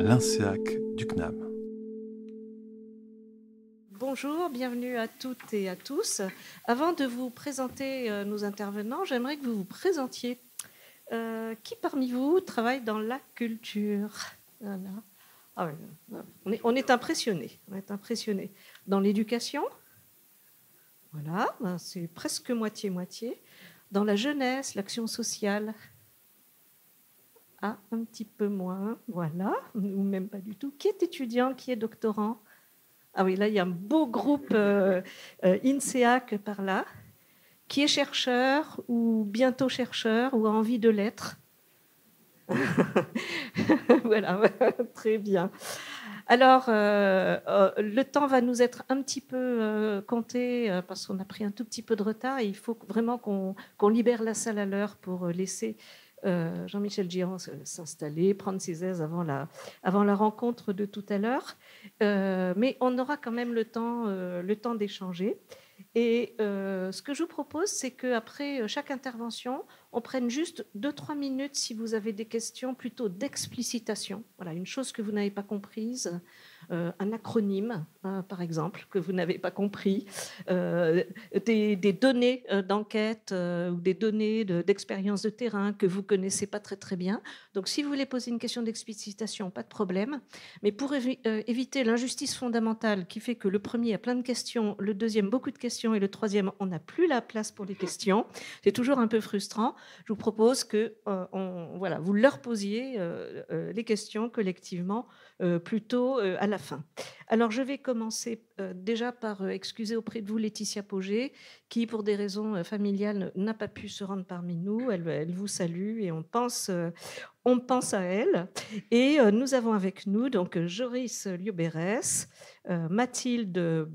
l'INSEAC du CNAM. Bonjour, bienvenue à toutes et à tous. Avant de vous présenter nos intervenants, j'aimerais que vous vous présentiez. Qui parmi vous travaille dans la culture? Voilà. Ah ouais, on est impressionnés. On est impressionnés. Dans l'éducation? Voilà, c'est presque moitié-moitié. Dans la jeunesse, l'action sociale? Ah, un petit peu moins, voilà, ou même pas du tout. Qui est étudiant, qui est doctorant? Ah oui, là, il y a un beau groupe INSEAC par là. Qui est chercheur ou bientôt chercheur ou a envie de l'être? Voilà, très bien. Alors, le temps va nous être un petit peu compté parce qu'on a pris un tout petit peu de retard et il faut vraiment qu'on libère la salle à l'heure pour laisser Jean-Michel Girand s'installer, prendre ses aises avant la rencontre de tout à l'heure. Mais on aura quand même le temps d'échanger. Et ce que je vous propose, c'est qu'après chaque intervention, on prenne juste 2-3 minutes si vous avez des questions plutôt d'explicitation. Voilà, une chose que vous n'avez pas comprise, un acronyme, par exemple, que vous n'avez pas compris, des données d'enquête ou des données d'expérience de terrain que vous ne connaissez pas très très bien. Donc si vous voulez poser une question d'explicitation, pas de problème. Mais pour éviter l'injustice fondamentale qui fait que le premier a plein de questions, le deuxième beaucoup de questions et le troisième, on n'a plus la place pour les questions, c'est toujours un peu frustrant. Je vous propose que vous leur posiez les questions collectivement plutôt à la fin. Alors, je vais commencer déjà par excuser auprès de vous Laetitia Pauget, qui, pour des raisons familiales, n'a pas pu se rendre parmi nous. Elle vous salue et on pense à elle. Et nous avons avec nous donc Joris Liobérès, Mathilde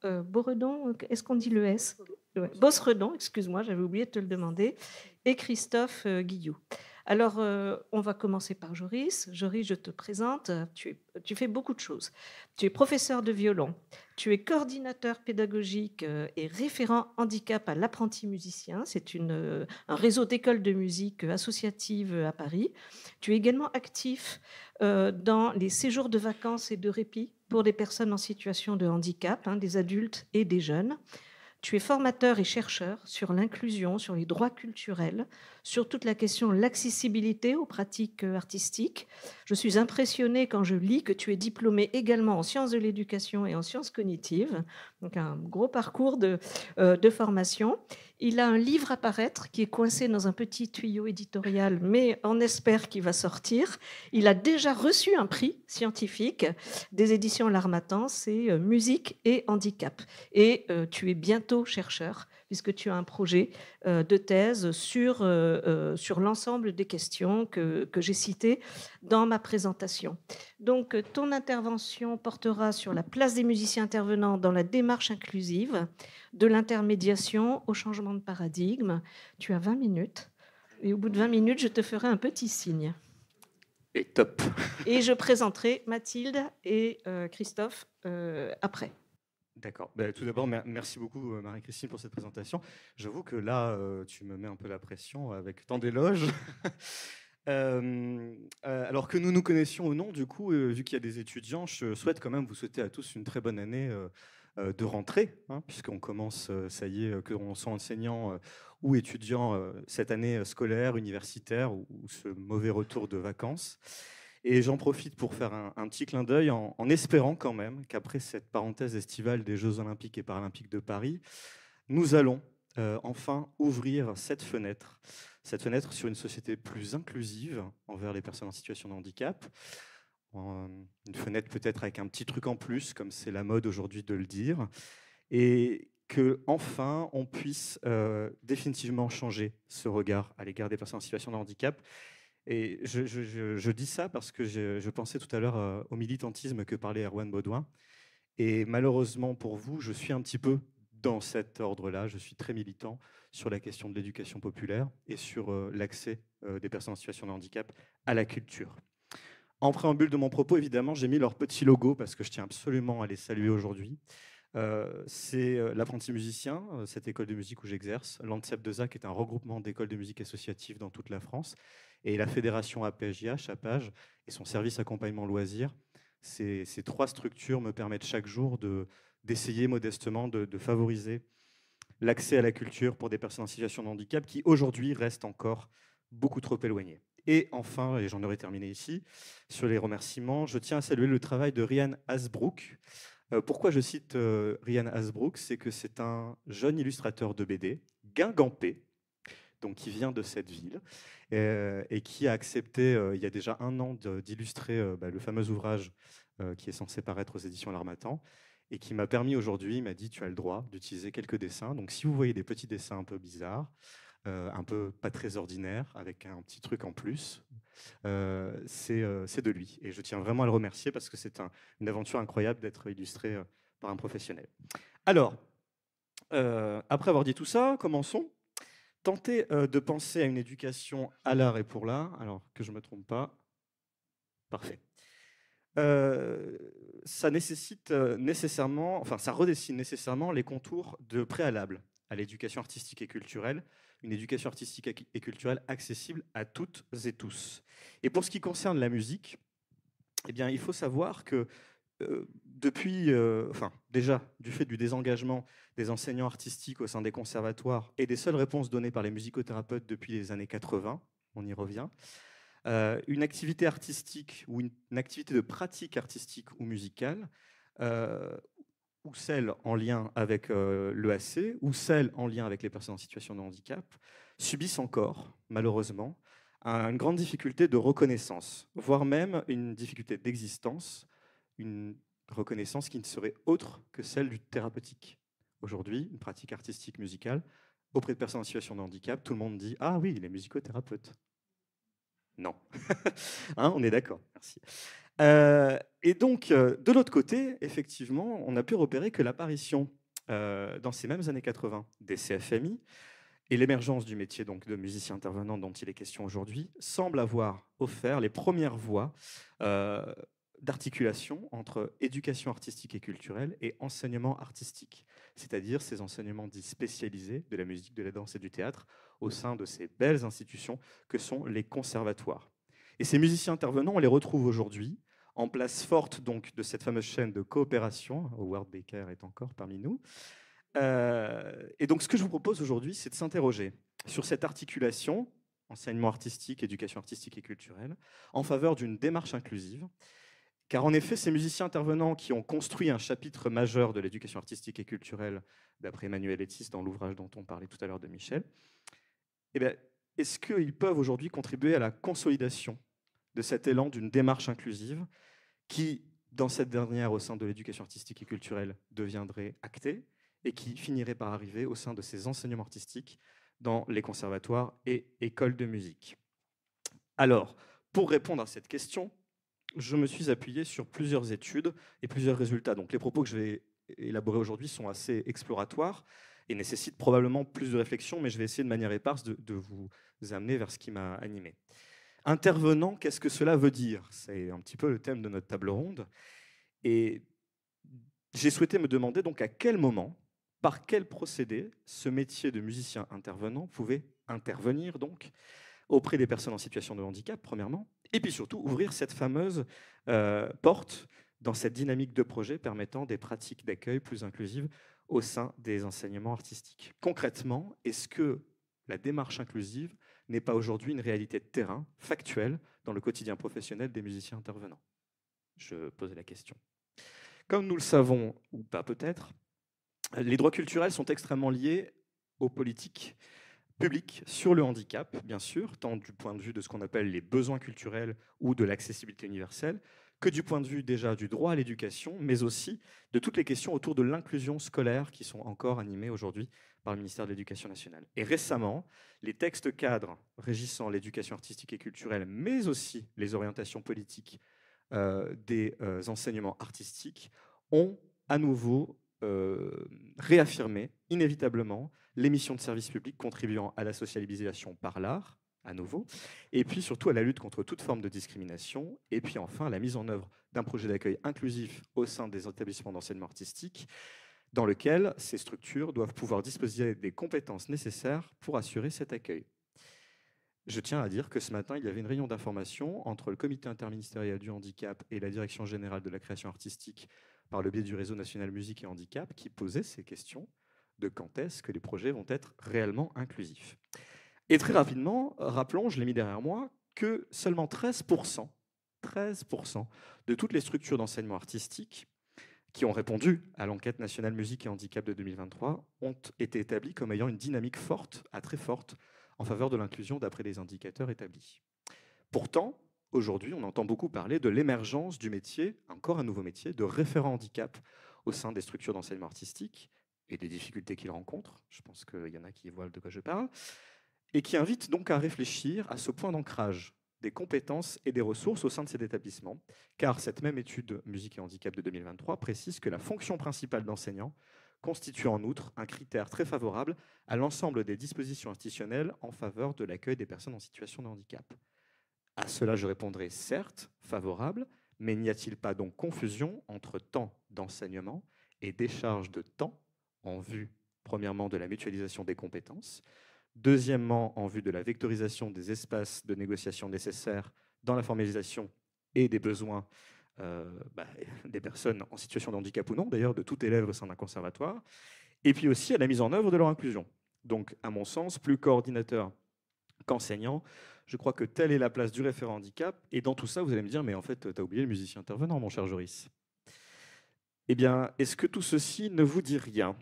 Beauredon, est-ce qu'on dit le S? Ouais. Bosredon, excuse-moi, j'avais oublié de te le demander, et Christophe Guillou. Alors, on va commencer par Joris. Joris, je te présente. Tu fais beaucoup de choses. Tu es professeur de violon. Tu es coordinateur pédagogique et référent handicap à l'apprenti musicien. C'est un réseau d'écoles de musique associatives à Paris. Tu es également actif dans les séjours de vacances et de répit pour des personnes en situation de handicap, des adultes et des jeunes. Tu es formateur et chercheur sur l'inclusion, sur les droits culturels, sur toute la question de l'accessibilité aux pratiques artistiques. Je suis impressionnée quand je lis que tu es diplômé également en sciences de l'éducation et en sciences cognitives, donc un gros parcours de formation. Il a un livre à paraître qui est coincé dans un petit tuyau éditorial, mais on espère qu'il va sortir. Il a déjà reçu un prix scientifique des éditions L'Harmattan, c'est Musique et handicap. Et tu es bientôt chercheur, puisque tu as un projet de thèse sur l'ensemble des questions que j'ai citées dans ma présentation. Donc, ton intervention portera sur la place des musiciens intervenants dans la démarche inclusive, de l'intermédiation au changement de paradigme. Tu as 20 minutes. Et au bout de 20 minutes, je te ferai un petit signe. Et top. Et je présenterai Mathilde et Christophe après. D'accord. Tout d'abord, merci beaucoup Marie-Christine pour cette présentation. J'avoue que là, tu me mets un peu la pression avec tant d'éloges. Alors que nous nous connaissions ou non, du coup, vu qu'il y a des étudiants, je souhaite quand même vous souhaiter à tous une très bonne année de rentrée, puisqu'on commence, ça y est, qu'on soit enseignant ou étudiant cette année scolaire, universitaire ou ce mauvais retour de vacances. Et j'en profite pour faire un petit clin d'œil en espérant quand même qu'après cette parenthèse estivale des Jeux Olympiques et Paralympiques de Paris, nous allons enfin ouvrir cette fenêtre sur une société plus inclusive envers les personnes en situation de handicap. Une fenêtre peut-être avec un petit truc en plus, comme c'est la mode aujourd'hui de le dire, et que enfin on puisse définitivement changer ce regard à l'égard des personnes en situation de handicap. Et je dis ça parce que je pensais tout à l'heure au militantisme que parlait Erwan Baudouin. Et malheureusement pour vous, je suis un petit peu dans cet ordre-là. Je suis très militant sur la question de l'éducation populaire et sur l'accès des personnes en situation de handicap à la culture. En préambule de mon propos, évidemment, j'ai mis leur petit logo parce que je tiens absolument à les saluer aujourd'hui. C'est l'apprenti musicien, cette école de musique où j'exerce. L'ANTSEP de ZAC est un regroupement d'écoles de musique associatives dans toute la France. Et la fédération APJH, APAGE, et son service accompagnement loisirs, ces trois structures me permettent chaque jour d'essayer modestement de favoriser l'accès à la culture pour des personnes en situation de handicap qui aujourd'hui restent encore beaucoup trop éloignées. Et enfin, et j'en aurai terminé ici, sur les remerciements, je tiens à saluer le travail de Ryan Hasbrook. Pourquoi je cite Ryan Hasbrook? C'est que c'est un jeune illustrateur de BD, guingampais, donc qui vient de cette ville, et qui a accepté, il y a déjà 1 an, d'illustrer le fameux ouvrage qui est censé paraître aux éditions L'Harmattan, et qui m'a permis aujourd'hui, il m'a dit, tu as le droit d'utiliser quelques dessins. Donc si vous voyez des petits dessins un peu bizarres, un peu pas très ordinaires, avec un petit truc en plus, c'est de lui. Et je tiens vraiment à le remercier parce que c'est une aventure incroyable d'être illustré par un professionnel. Alors, après avoir dit tout ça, commençons. Tentez de penser à une éducation à l'art et pour l'art. Alors, que je ne me trompe pas. Parfait. Ça nécessite nécessairement, enfin, ça redessine nécessairement les contours de préalable à l'éducation artistique et culturelle, une éducation artistique et culturelle accessible à toutes et tous. Et pour ce qui concerne la musique, eh bien, il faut savoir que depuis, enfin, déjà, du fait du désengagement des enseignants artistiques au sein des conservatoires et des seules réponses données par les musicothérapeutes depuis les années 80, on y revient, une activité artistique ou une activité de pratique artistique ou musicale, ou celle en lien avec l'EAC, ou celle en lien avec les personnes en situation de handicap, subissent encore, malheureusement, une grande difficulté de reconnaissance, voire même une difficulté d'existence, une reconnaissance qui ne serait autre que celle du thérapeutique. Aujourd'hui, une pratique artistique musicale, auprès de personnes en situation de handicap, tout le monde dit « Ah oui, il est musicothérapeute ». Non. Hein, on est d'accord, merci. Et donc, de l'autre côté, effectivement, on a pu repérer que l'apparition, dans ces mêmes années 80, des CFMI et l'émergence du métier donc, de musicien intervenant dont il est question aujourd'hui semble avoir offert les premières voies d'articulation entre éducation artistique et culturelle et enseignement artistique, c'est-à-dire ces enseignements dits spécialisés de la musique, de la danse et du théâtre au sein de ces belles institutions que sont les conservatoires. Et ces musiciens intervenants, on les retrouve aujourd'hui en place forte donc de cette fameuse chaîne de coopération, Howard Baker est encore parmi nous. Et donc ce que je vous propose aujourd'hui, c'est de s'interroger sur cette articulation, enseignement artistique, éducation artistique et culturelle, en faveur d'une démarche inclusive. Car en effet, ces musiciens intervenants qui ont construit un chapitre majeur de l'éducation artistique et culturelle, d'après Emmanuel Etis dans l'ouvrage dont on parlait tout à l'heure de Michel, eh bien, est-ce qu'ils peuvent aujourd'hui contribuer à la consolidation de cet élan d'une démarche inclusive qui, dans cette dernière, au sein de l'éducation artistique et culturelle, deviendrait actée et qui finirait par arriver au sein de ces enseignements artistiques dans les conservatoires et écoles de musique? Alors, pour répondre à cette question, je me suis appuyé sur plusieurs études et plusieurs résultats. Donc les propos que je vais élaborer aujourd'hui sont assez exploratoires et nécessitent probablement plus de réflexion, mais je vais essayer de manière éparse de vous amener vers ce qui m'a animé. Intervenant, qu'est-ce que cela veut dire? C'est un petit peu le thème de notre table ronde. Et j'ai souhaité me demander donc à quel moment, par quel procédé, ce métier de musicien intervenant pouvait intervenir donc auprès des personnes en situation de handicap, premièrement, et puis surtout ouvrir cette fameuse porte dans cette dynamique de projet permettant des pratiques d'accueil plus inclusives au sein des enseignements artistiques. Concrètement, est-ce que la démarche inclusive n'est pas aujourd'hui une réalité de terrain, factuelle, dans le quotidien professionnel des musiciens intervenants? Je pose la question. Comme nous le savons, ou pas peut-être, les droits culturels sont extrêmement liés aux politiques publiques sur le handicap, bien sûr, tant du point de vue de ce qu'on appelle les besoins culturels ou de l'accessibilité universelle, que du point de vue déjà du droit à l'éducation, mais aussi de toutes les questions autour de l'inclusion scolaire qui sont encore animées aujourd'hui par le ministère de l'Éducation nationale. Et récemment, les textes cadres régissant l'éducation artistique et culturelle, mais aussi les orientations politiques des enseignements artistiques, ont à nouveau réaffirmé inévitablement les missions de service public contribuant à la socialisation par l'art, à nouveau, et puis surtout à la lutte contre toute forme de discrimination, et puis enfin à la mise en œuvre d'un projet d'accueil inclusif au sein des établissements d'enseignement artistique, dans lequel ces structures doivent pouvoir disposer des compétences nécessaires pour assurer cet accueil. Je tiens à dire que ce matin, il y avait une réunion d'information entre le comité interministériel du handicap et la direction générale de la création artistique par le biais du réseau national musique et handicap qui posait ces questions de quand est-ce que les projets vont être réellement inclusifs. Et très rapidement, rappelons, je l'ai mis derrière moi, que seulement 13% de toutes les structures d'enseignement artistique qui ont répondu à l'enquête nationale musique et handicap de 2023 ont été établies comme ayant une dynamique forte, très forte, en faveur de l'inclusion d'après les indicateurs établis. Pourtant, aujourd'hui, on entend beaucoup parler de l'émergence du métier, encore un nouveau métier, de référent handicap au sein des structures d'enseignement artistique et des difficultés qu'il rencontre. Je pense qu'il y en a qui voient de quoi je parle. Et qui invite donc à réfléchir à ce point d'ancrage des compétences et des ressources au sein de cet établissement, car cette même étude musique et handicap de 2023 précise que la fonction principale d'enseignant constitue en outre un critère très favorable à l'ensemble des dispositions institutionnelles en faveur de l'accueil des personnes en situation de handicap. À cela, je répondrai certes, favorable, mais n'y a-t-il pas donc confusion entre temps d'enseignement et décharge de temps en vue, premièrement, de la mutualisation des compétences, deuxièmement, en vue de la vectorisation des espaces de négociation nécessaires dans la formalisation et des besoins des personnes en situation de handicap ou non, d'ailleurs, de tout élève au sein d'un conservatoire, et puis aussi à la mise en œuvre de leur inclusion. Donc, à mon sens, plus coordinateur qu'enseignant, je crois que telle est la place du référent handicap. Et dans tout ça, vous allez me dire, mais en fait, tu as oublié le musicien intervenant, mon cher Joris. Eh bien, est-ce que tout ceci ne vous dit rien ?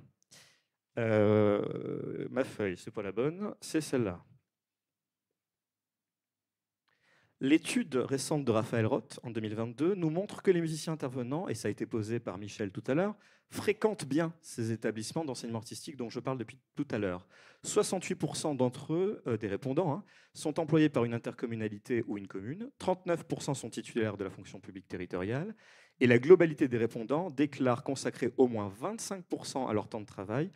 Ma feuille, c'est pas la bonne, c'est celle-là. L'étude récente de Raphaël Roth, en 2022, nous montre que les musiciens intervenants, et ça a été posé par Michel tout à l'heure, fréquentent bien ces établissements d'enseignement artistique dont je parle depuis tout à l'heure. 68% d'entre eux, des répondants, sont employés par une intercommunalité ou une commune, 39% sont titulaires de la fonction publique territoriale, et la globalité des répondants déclarent consacrer au moins 25% à leur temps de travail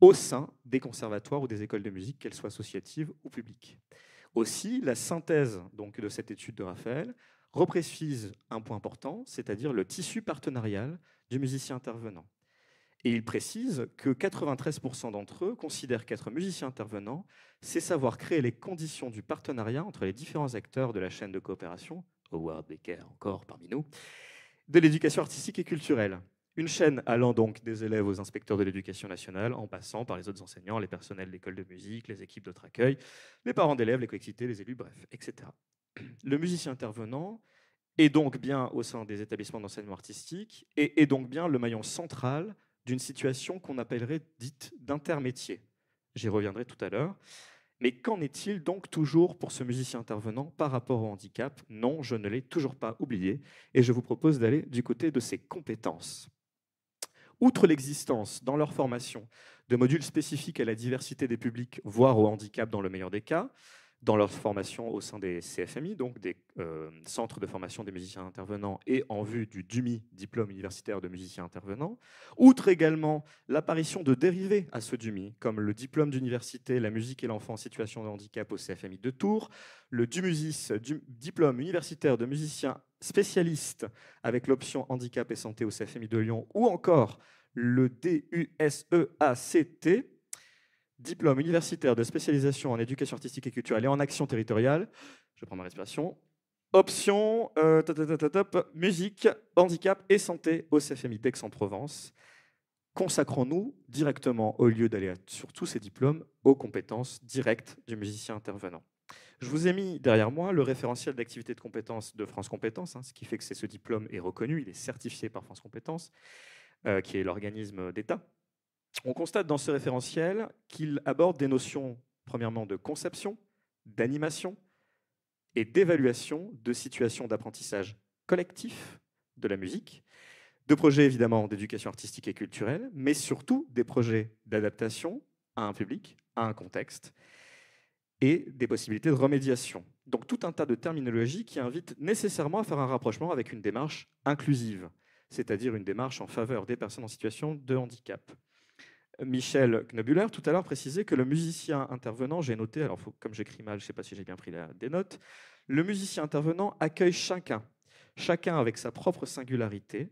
au sein des conservatoires ou des écoles de musique, qu'elles soient associatives ou publiques. Aussi, la synthèse donc, de cette étude de Raphaël reprécise un point important, c'est-à-dire le tissu partenarial du musicien intervenant. Et il précise que 93% d'entre eux considèrent qu'être musicien intervenant, c'est savoir créer les conditions du partenariat entre les différents acteurs de la chaîne de coopération, Howard Becker encore parmi nous, de l'éducation artistique et culturelle. Une chaîne allant donc des élèves aux inspecteurs de l'éducation nationale, en passant par les autres enseignants, les personnels d'école de musique, les équipes d'autres accueil, les parents d'élèves, les collectivités, les élus, bref, etc. Le musicien intervenant est donc bien au sein des établissements d'enseignement artistique et est donc bien le maillon central d'une situation qu'on appellerait dite d'intermétier. J'y reviendrai tout à l'heure. Mais qu'en est-il donc toujours pour ce musicien intervenant par rapport au handicap ? Non, je ne l'ai toujours pas oublié et je vous propose d'aller du côté de ses compétences. Outre l'existence dans leur formation de modules spécifiques à la diversité des publics, voire au handicap dans le meilleur des cas, dans leur formation au sein des CFMI, donc des centres de formation des musiciens intervenants, et en vue du DUMI, diplôme universitaire de musicien intervenant. Outre également l'apparition de dérivés à ce DUMI, comme le diplôme d'université La musique et l'enfant en situation de handicap au CFMI de Tours, le DUMUSIS, diplôme universitaire de musicien spécialiste avec l'option handicap et santé au CFMI de Lyon, ou encore le DUSEACT, diplôme universitaire de spécialisation en éducation artistique et culturelle et en action territoriale. Je prends ma respiration. Option musique, handicap et santé au CFMI d'Aix-en-Provence. Consacrons-nous directement, au lieu d'aller sur tous ces diplômes, aux compétences directes du musicien intervenant. Je vous ai mis derrière moi le référentiel d'activité de compétences de France Compétences, ce qui fait que ce diplôme est reconnu, il est certifié par France Compétences, qui est l'organisme d'État. On constate dans ce référentiel qu'il aborde des notions, premièrement, de conception, d'animation et d'évaluation de situations d'apprentissage collectif de la musique, de projets évidemment d'éducation artistique et culturelle, mais surtout des projets d'adaptation à un public, à un contexte, et des possibilités de remédiation. Donc tout un tas de terminologies qui invitent nécessairement à faire un rapprochement avec une démarche inclusive, c'est-à-dire une démarche en faveur des personnes en situation de handicap. Michel Knobuller, tout à l'heure, précisait que le musicien intervenant, j'ai noté, alors comme j'écris mal, je ne sais pas si j'ai bien pris des notes, le musicien intervenant accueille chacun avec sa propre singularité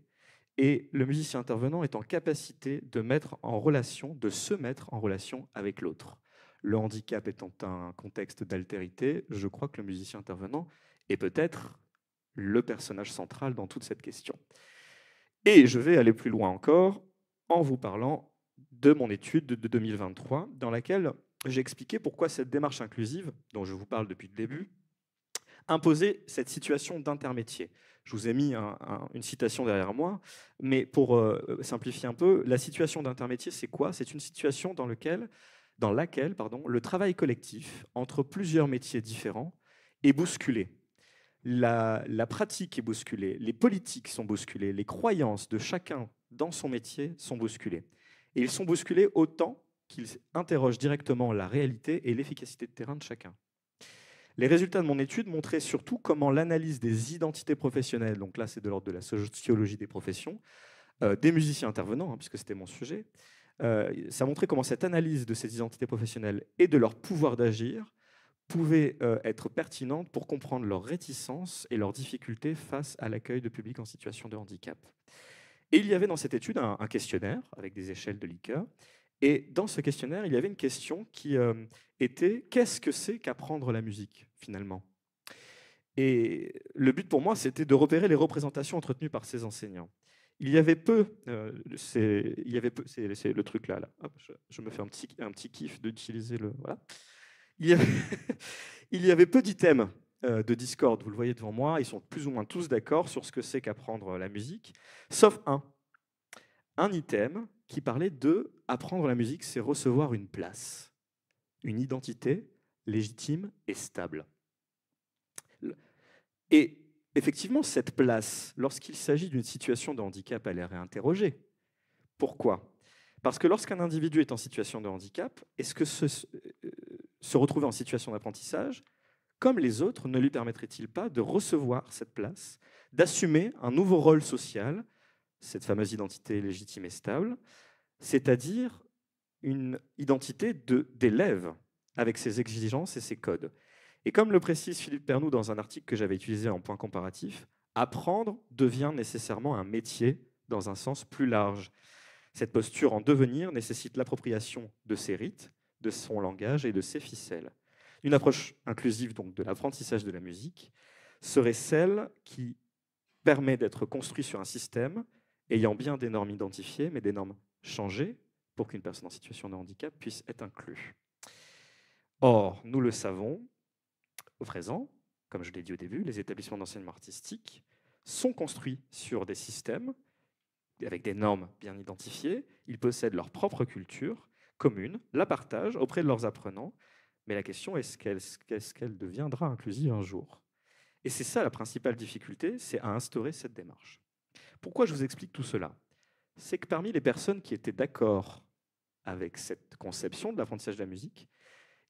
Et le musicien intervenant est en capacité de se mettre en relation avec l'autre. Le handicap étant un contexte d'altérité, je crois que le musicien intervenant est peut-être le personnage central dans toute cette question. Et je vais aller plus loin encore en vous parlant de mon étude de 2023, dans laquelle j'ai expliqué pourquoi cette démarche inclusive, dont je vous parle depuis le début, imposait cette situation d'intermédiaire. Je vous ai mis une citation derrière moi, mais pour simplifier un peu, la situation d'intermédiaire, c'est quoi? C'est une situation dans laquelle le travail collectif entre plusieurs métiers différents est bousculé. La pratique est bousculée, les politiques sont bousculées, les croyances de chacun dans son métier sont bousculées. Et ils sont bousculés autant qu'ils interrogent directement la réalité et l'efficacité de terrain de chacun. Les résultats de mon étude montraient surtout comment l'analyse des identités professionnelles, donc là c'est de l'ordre de la sociologie des professions, des musiciens intervenants, puisque c'était mon sujet, ça montrait comment cette analyse de ces identités professionnelles et de leur pouvoir d'agir pouvait être pertinente pour comprendre leurs réticences et leurs difficultés face à l'accueil de publics en situation de handicap. Et il y avait dans cette étude un questionnaire avec des échelles de Likert. Et dans ce questionnaire, il y avait une question qui était « Qu'est-ce que c'est qu'apprendre la musique, finalement ?» Et le but pour moi, c'était de repérer les représentations entretenues par ces enseignants. Il y avait peu, c'est le truc là. Hop, je me fais un petit kiff d'utiliser le... Voilà. Il y avait, il y avait peu d'items de Discord, vous le voyez devant moi, ils sont plus ou moins tous d'accord sur ce que c'est qu'apprendre la musique, sauf un item qui parlait de apprendre la musique, c'est recevoir une place, une identité légitime et stable. Et effectivement, cette place, lorsqu'il s'agit d'une situation de handicap, elle est réinterrogée. Pourquoi ? Parce que lorsqu'un individu est en situation de handicap, est-ce que se retrouver en situation d'apprentissage, comme les autres, ne lui permettrait-il pas de recevoir cette place, d'assumer un nouveau rôle social, cette fameuse identité légitime et stable, c'est-à-dire une identité d'élève avec ses exigences et ses codes. Et comme le précise Philippe Pernoud dans un article que j'avais utilisé en point comparatif, apprendre devient nécessairement un métier dans un sens plus large. Cette posture en devenir nécessite l'appropriation de ses rites, de son langage et de ses ficelles. Une approche inclusive donc de l'apprentissage de la musique serait celle qui permet d'être construit sur un système ayant bien des normes identifiées, mais des normes changées pour qu'une personne en situation de handicap puisse être inclue. Or, nous le savons, au présent, comme je l'ai dit au début, les établissements d'enseignement artistique sont construits sur des systèmes avec des normes bien identifiées. Ils possèdent leur propre culture commune, la partagent auprès de leurs apprenants, mais la question est est-ce qu'elle deviendra inclusive un jour? Et c'est ça la principale difficulté, c'est à instaurer cette démarche. Pourquoi je vous explique tout cela? C'est que parmi les personnes qui étaient d'accord avec cette conception de l'apprentissage de la musique,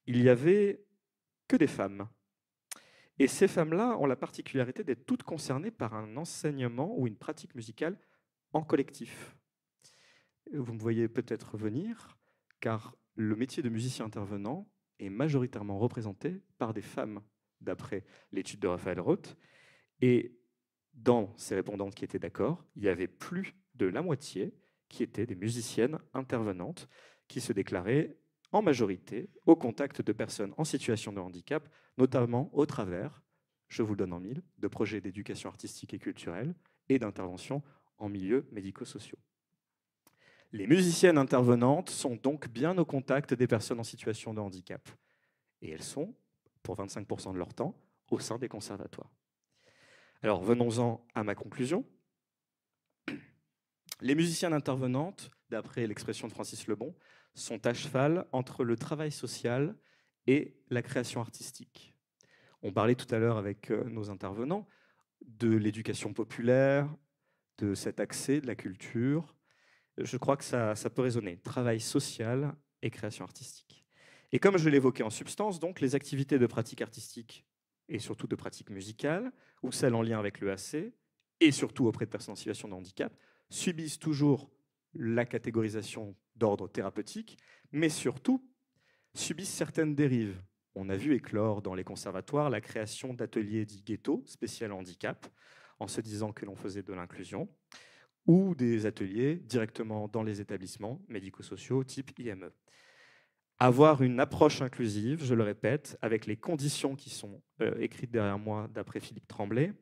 il n'y avait que des femmes. Et ces femmes-là ont la particularité d'être toutes concernées par un enseignement ou une pratique musicale en collectif. Vous me voyez peut-être venir, car le métier de musicien intervenant est majoritairement représenté par des femmes, d'après l'étude de Raphaël Roth. Et dans ces répondantes qui étaient d'accord, il y avait plus de la moitié qui étaient des musiciennes intervenantes qui se déclaraient en majorité au contact de personnes en situation de handicap, notamment au travers, je vous le donne en mille, de projets d'éducation artistique et culturelle et d'intervention en milieux médico-sociaux. Les musiciennes intervenantes sont donc bien au contact des personnes en situation de handicap. Et elles sont, pour 25% de leur temps, au sein des conservatoires. Alors venons-en à ma conclusion. Les musiciennes intervenantes, d'après l'expression de Francis Lebon, sont à cheval entre le travail social et la création artistique. On parlait tout à l'heure avec nos intervenants de l'éducation populaire, de cet accès de la culture. Je crois que ça peut résonner. Travail social et création artistique. Et comme je l'évoquais en substance, donc, les activités de pratique artistique et surtout de pratique musicale, ou celles en lien avec le AC, et surtout auprès de personnes en situation de handicap, subissent toujours la catégorisation d'ordre thérapeutique, mais surtout subissent certaines dérives. On a vu éclore dans les conservatoires la création d'ateliers dits ghetto, spécial handicap, en se disant que l'on faisait de l'inclusion. ou des ateliers directement dans les établissements médico-sociaux type IME. Avoir une approche inclusive, je le répète, avec les conditions qui sont écrites derrière moi d'après Philippe Tremblay,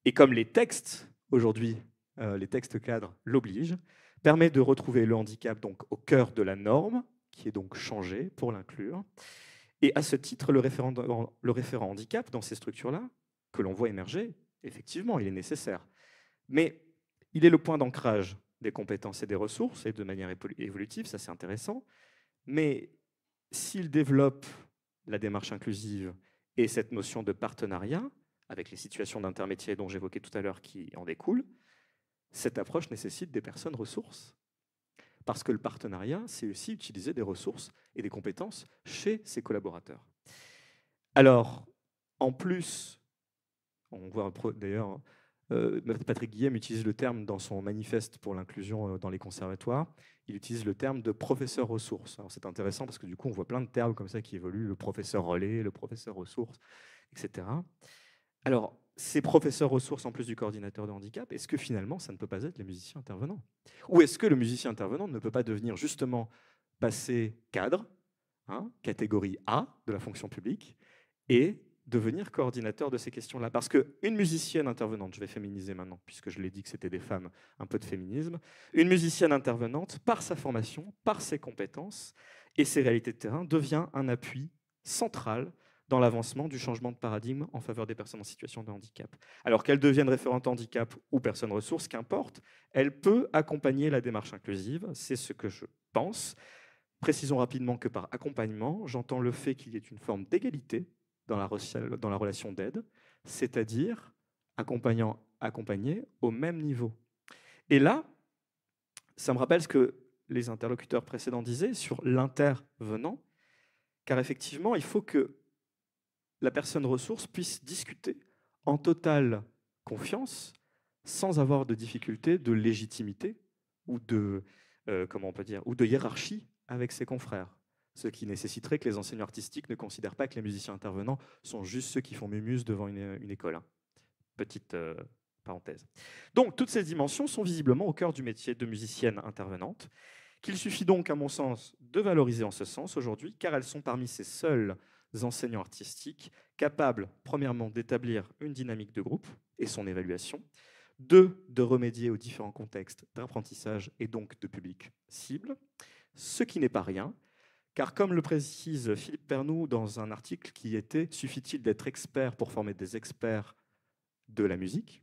et comme les textes, aujourd'hui, les textes cadres l'obligent, permet de retrouver le handicap donc au cœur de la norme, qui est donc changée pour l'inclure. Et à ce titre, le référent handicap dans ces structures-là, que l'on voit émerger, effectivement, il est nécessaire. Mais il est le point d'ancrage des compétences et des ressources, et de manière évolutive, ça c'est intéressant. Mais s'il développe la démarche inclusive et cette notion de partenariat, avec les situations d'intermédiaire dont j'évoquais tout à l'heure qui en découlent, cette approche nécessite des personnes ressources. Parce que le partenariat, c'est aussi utiliser des ressources et des compétences chez ses collaborateurs. Alors, en plus, on voit d'ailleurs, Patrick Guillem utilise le terme dans son manifeste pour l'inclusion dans les conservatoires, il utilise le terme de professeur ressources. Alors c'est intéressant parce que du coup, on voit plein de termes comme ça qui évoluent, le professeur relais, le professeur ressources, etc. Alors, ces professeurs ressources, en plus du coordinateur de handicap, est-ce que finalement, ça ne peut pas être les musiciens intervenants? Ou est-ce que le musicien intervenant ne peut pas devenir justement passer cadre, catégorie A de la fonction publique, et devenir coordinateur de ces questions-là? Parce qu'une musicienne intervenante, je vais féminiser maintenant, puisque je l'ai dit que c'était des femmes, un peu de féminisme, une musicienne intervenante, par sa formation, par ses compétences et ses réalités de terrain, devient un appui central dans l'avancement du changement de paradigme en faveur des personnes en situation de handicap. Alors qu'elle devienne référente handicap ou personne ressource, qu'importe, elle peut accompagner la démarche inclusive, c'est ce que je pense. Précisons rapidement que par accompagnement, j'entends le fait qu'il y ait une forme d'égalité dans la relation d'aide, c'est-à-dire accompagner au même niveau. Et là, ça me rappelle ce que les interlocuteurs précédents disaient sur l'intervenant, car effectivement, il faut que la personne ressource puisse discuter en totale confiance, sans avoir de difficulté de légitimité ou de, comment on peut dire, ou de hiérarchie avec ses confrères. Ce qui nécessiterait que les enseignants artistiques ne considèrent pas que les musiciens intervenants sont juste ceux qui font mumuse devant une école. Petite parenthèse. Donc, toutes ces dimensions sont visiblement au cœur du métier de musicienne intervenante, qu'il suffit donc, à mon sens, de valoriser en ce sens aujourd'hui, car elles sont parmi ces seuls enseignants artistiques capables, premièrement, d'établir une dynamique de groupe et son évaluation, deux, de remédier aux différents contextes d'apprentissage et donc de public cible, ce qui n'est pas rien, car comme le précise Philippe Pernoud dans un article qui était « Suffit-il d'être expert pour former des experts de la musique ?»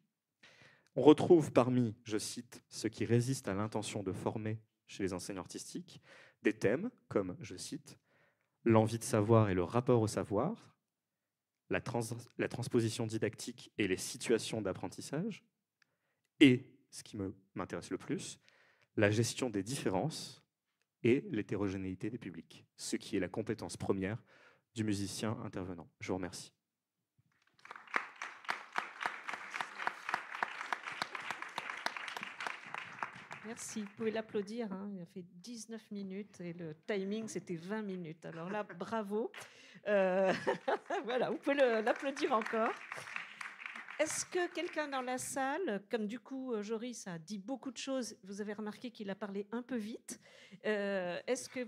on retrouve parmi, je cite, ce qui résiste à l'intention de former chez les enseignants artistiques, des thèmes comme, je cite, l'envie de savoir et le rapport au savoir, la transposition didactique et les situations d'apprentissage, et, ce qui m'intéresse le plus, la gestion des différences et l'hétérogénéité des publics, ce qui est la compétence première du musicien intervenant. Je vous remercie. Merci, vous pouvez l'applaudir, il a fait 19 minutes et le timing c'était 20 minutes. Alors là, bravo. Voilà, vous pouvez l'applaudir encore. Est-ce que quelqu'un dans la salle, comme du coup Joris a dit beaucoup de choses, vous avez remarqué qu'il a parlé un peu vite, est-ce que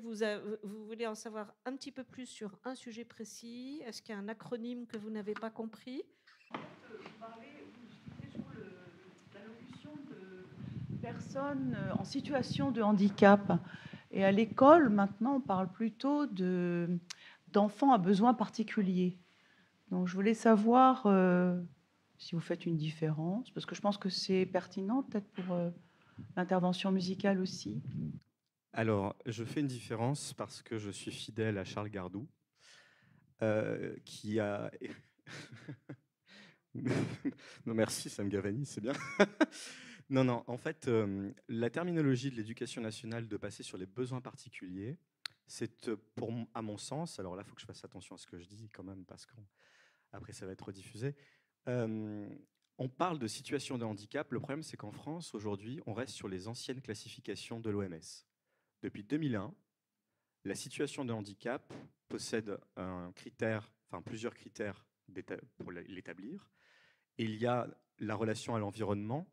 vous voulez en savoir un petit peu plus sur un sujet précis? Est-ce qu'il y a un acronyme que vous n'avez pas compris? Personnes en situation de handicap. Et à l'école, maintenant, on parle plutôt d'enfants à besoins particuliers. Donc, je voulais savoir si vous faites une différence, parce que je pense que c'est pertinent, peut-être pour l'intervention musicale aussi. Alors, je fais une différence parce que je suis fidèle à Charles Gardou, qui a... Non, merci, ça me galvanise, c'est bien. Non, en fait, la terminologie de l'éducation nationale de passer sur les besoins particuliers, c'est, à mon sens, alors là, il faut que je fasse attention à ce que je dis quand même, parce qu'après, ça va être rediffusé. On parle de situation de handicap. Le problème, c'est qu'en France, aujourd'hui, on reste sur les anciennes classifications de l'OMS. Depuis 2001, la situation de handicap possède plusieurs critères pour l'établir. Et il y a la relation à l'environnement,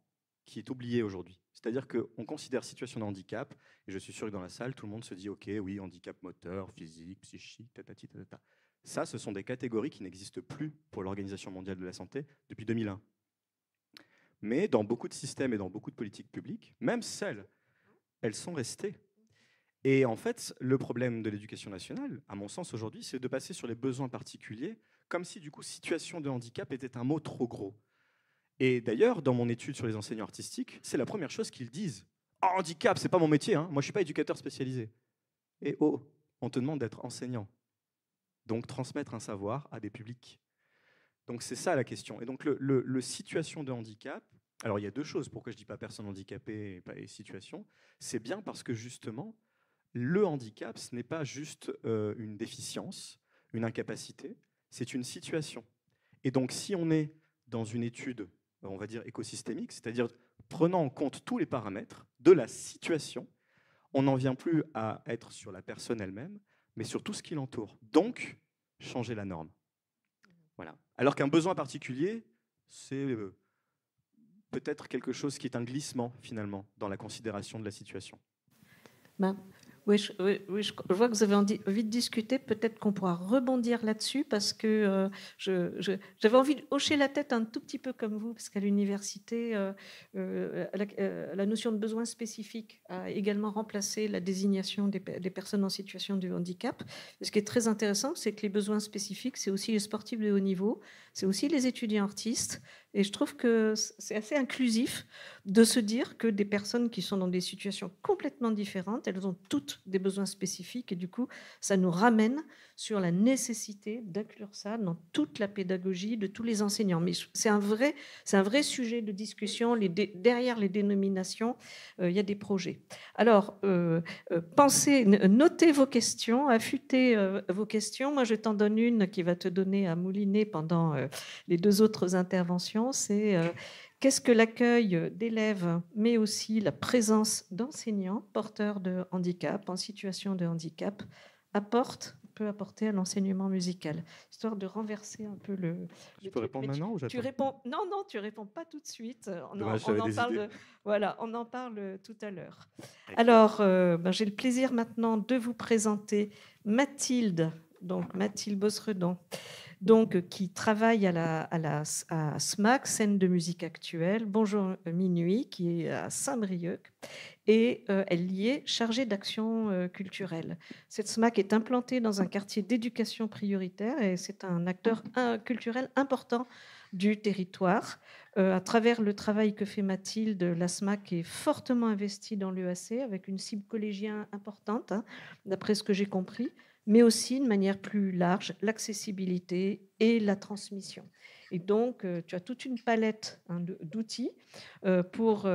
qui est oublié aujourd'hui. C'est-à-dire qu'on considère situation de handicap, et je suis sûr que dans la salle, tout le monde se dit, OK, oui, handicap moteur, physique, psychique, tatati, tatata. Ça, ce sont des catégories qui n'existent plus pour l'Organisation mondiale de la santé depuis 2001. Mais dans beaucoup de systèmes et dans beaucoup de politiques publiques, même celles, elles sont restées. Et en fait, le problème de l'éducation nationale, à mon sens aujourd'hui, c'est de passer sur les besoins particuliers, comme si du coup situation de handicap était un mot trop gros. Et d'ailleurs, dans mon étude sur les enseignants artistiques, c'est la première chose qu'ils disent. Oh, handicap, c'est pas mon métier, hein. Moi je suis pas éducateur spécialisé. Et oh, on te demande d'être enseignant. Donc transmettre un savoir à des publics. Donc c'est ça la question. Et donc le situation de handicap, alors il y a deux choses, pourquoi je dis pas personne handicapée et situation, c'est bien parce que justement, le handicap, ce n'est pas juste une déficience, une incapacité, c'est une situation. Et donc si on est dans une étude, on va dire écosystémique, c'est-à-dire prenant en compte tous les paramètres de la situation, on n'en vient plus à être sur la personne elle-même, mais sur tout ce qui l'entoure. Donc, changer la norme. Voilà. Alors qu'un besoin particulier, c'est peut-être quelque chose qui est un glissement, finalement, dans la considération de la situation. Ben, oui, je vois que vous avez envie de discuter. Peut-être qu'on pourra rebondir là-dessus parce que j'avais envie de hocher la tête un tout petit peu comme vous, parce qu'à l'université, la notion de besoin spécifique a également remplacé la désignation des personnes en situation de handicap. Ce qui est très intéressant, c'est que les besoins spécifiques, c'est aussi les sportifs de haut niveau, c'est aussi les étudiants artistes. Et je trouve que c'est assez inclusif de se dire que des personnes qui sont dans des situations complètement différentes, elles ont toutes des besoins spécifiques. Et du coup, ça nous ramène sur la nécessité d'inclure ça dans toute la pédagogie de tous les enseignants. Mais c'est un vrai sujet de discussion. Derrière les dénominations, il y a des projets. Alors, notez vos questions, affûtez vos questions. Moi, je t'en donne une qui va te donner à mouliner pendant les deux autres interventions. C'est qu'est-ce que l'accueil d'élèves, mais aussi la présence d'enseignants porteurs de handicap, en situation de handicap, peut apporter à l'enseignement musical, histoire de renverser un peu le peux répondre maintenant ou tu réponds. Non, tu réponds pas tout de suite. Dommage, on en des parle. idées. Voilà, on en parle tout à l'heure. Okay. Alors, j'ai le plaisir maintenant de vous présenter Mathilde, donc Mathilde Bosredon, donc qui travaille à SMAC, scène de musique actuelle, Bonjour Minuit, qui est à Saint-Brieuc, et elle y est chargée d'action culturelle. Cette SMAC est implantée dans un quartier d'éducation prioritaire et c'est un acteur culturel important du territoire. À travers le travail que fait Mathilde, la SMAC est fortement investie dans l'EAC avec une cible collégien importante, hein, d'après ce que j'ai compris, mais aussi de manière plus large, l'accessibilité et la transmission. Et donc, tu as toute une palette d'outils pour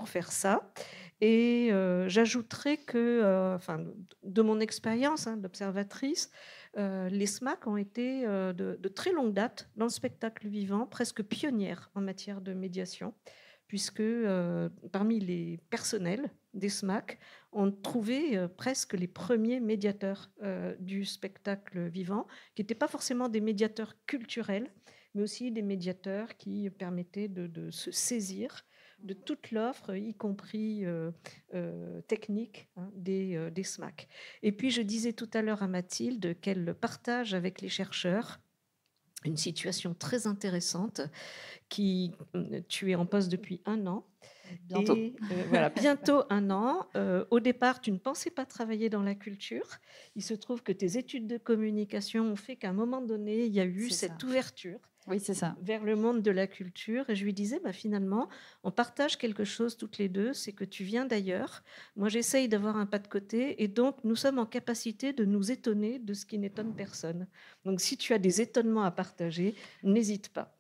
faire ça. Et j'ajouterais que, de mon expérience d'observatrice, les SMAC ont été de très longue date dans le spectacle vivant, presque pionnières en matière de médiation, puisque parmi les personnels des SMAC, on trouvait presque les premiers médiateurs du spectacle vivant, qui n'étaient pas forcément des médiateurs culturels, mais aussi des médiateurs qui permettaient de se saisir de toute l'offre, y compris technique, hein, des SMAC. Et puis, je disais tout à l'heure à Mathilde qu'elle partage avec les chercheurs une situation très intéressante. Tu es en poste depuis 1 an. Bientôt. Et, voilà, bientôt 1 an. Au départ, tu ne pensais pas travailler dans la culture. Il se trouve que tes études de communication ont fait qu'à un moment donné, il y a eu cette ouverture. Oui, c'est ça. Vers le monde de la culture. Et je lui disais, finalement, on partage quelque chose toutes les deux, c'est que tu viens d'ailleurs. Moi, j'essaye d'avoir un pas de côté. Et donc, nous sommes en capacité de nous étonner de ce qui n'étonne personne. Donc, si tu as des étonnements à partager, n'hésite pas.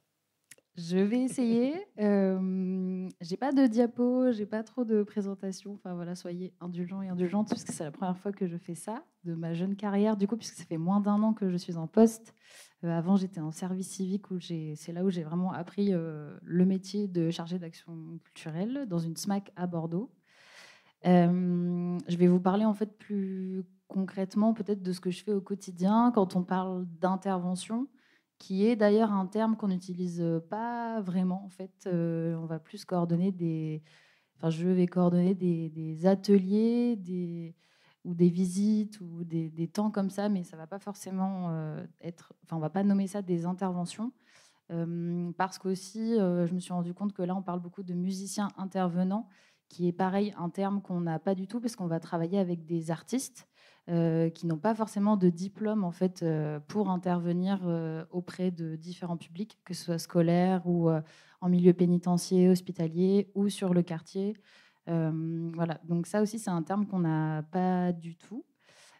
Je vais essayer. J'ai pas de diapo, j'ai pas trop de présentation. Enfin voilà, soyez indulgents et indulgentes, puisque c'est la première fois que je fais ça de ma jeune carrière. Du coup, puisque ça fait moins d'1 an que je suis en poste. Avant, j'étais en service civique, c'est là où j'ai vraiment appris le métier de chargée d'action culturelle dans une SMAC à Bordeaux. Je vais vous parler en fait plus concrètement peut-être de ce que je fais au quotidien quand on parle d'intervention qui est d'ailleurs un terme qu'on n'utilise pas vraiment. En fait, on va plus coordonner je vais coordonner des ateliers, ou des visites, ou des temps comme ça, mais ça va pas forcément on va pas nommer ça des interventions. Parce qu'aussi, je me suis rendu compte que là, on parle beaucoup de musiciens intervenants, qui est pareil, un terme qu'on n'a pas du tout, parce qu'on va travailler avec des artistes qui n'ont pas forcément de diplôme en fait, pour intervenir auprès de différents publics, que ce soit scolaire ou en milieu pénitentiaire, hospitalier ou sur le quartier. Voilà, donc ça aussi, c'est un terme qu'on n'a pas du tout.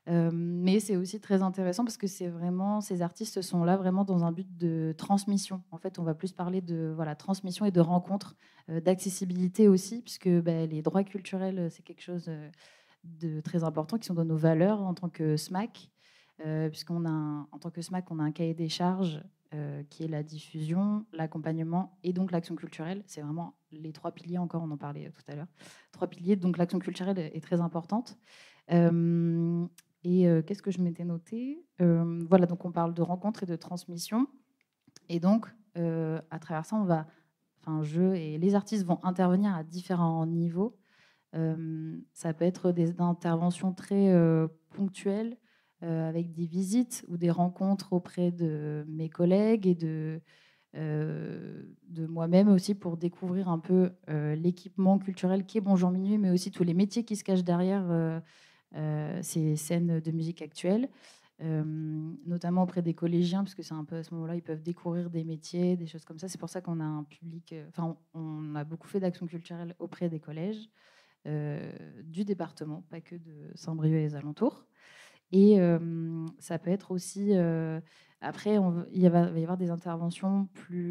Mais c'est aussi très intéressant parce que ces artistes sont là vraiment dans un but de transmission. En fait, on va plus parler de transmission et de rencontre, d'accessibilité aussi, puisque les droits culturels, c'est quelque chose de très important qui sont dans nos valeurs en tant que SMAC, en tant que SMAC, on a un cahier des charges qui est la diffusion, l'accompagnement et donc l'action culturelle. C'est vraiment les 3 piliers, encore, on en parlait tout à l'heure. 3 piliers, donc l'action culturelle est très importante. Qu'est-ce que je m'étais noté? Voilà, donc on parle de rencontre et de transmission. Et donc, à travers ça, je et les artistes vont intervenir à différents niveaux. Ça peut être des interventions très ponctuelles, avec des visites ou des rencontres auprès de mes collègues et de moi-même aussi, pour découvrir un peu l'équipement culturel qui est Bonjour Minuit, mais aussi tous les métiers qui se cachent derrière ces scènes de musique actuelle, notamment auprès des collégiens, parce que c'est un peu à ce moment-là, ils peuvent découvrir des métiers, des choses comme ça. C'est pour ça qu'on a un public, on a beaucoup fait d'action culturelle auprès des collèges du département, pas que de Saint-Brieuc et les alentours. Et ça peut être aussi, après, il va y avoir des interventions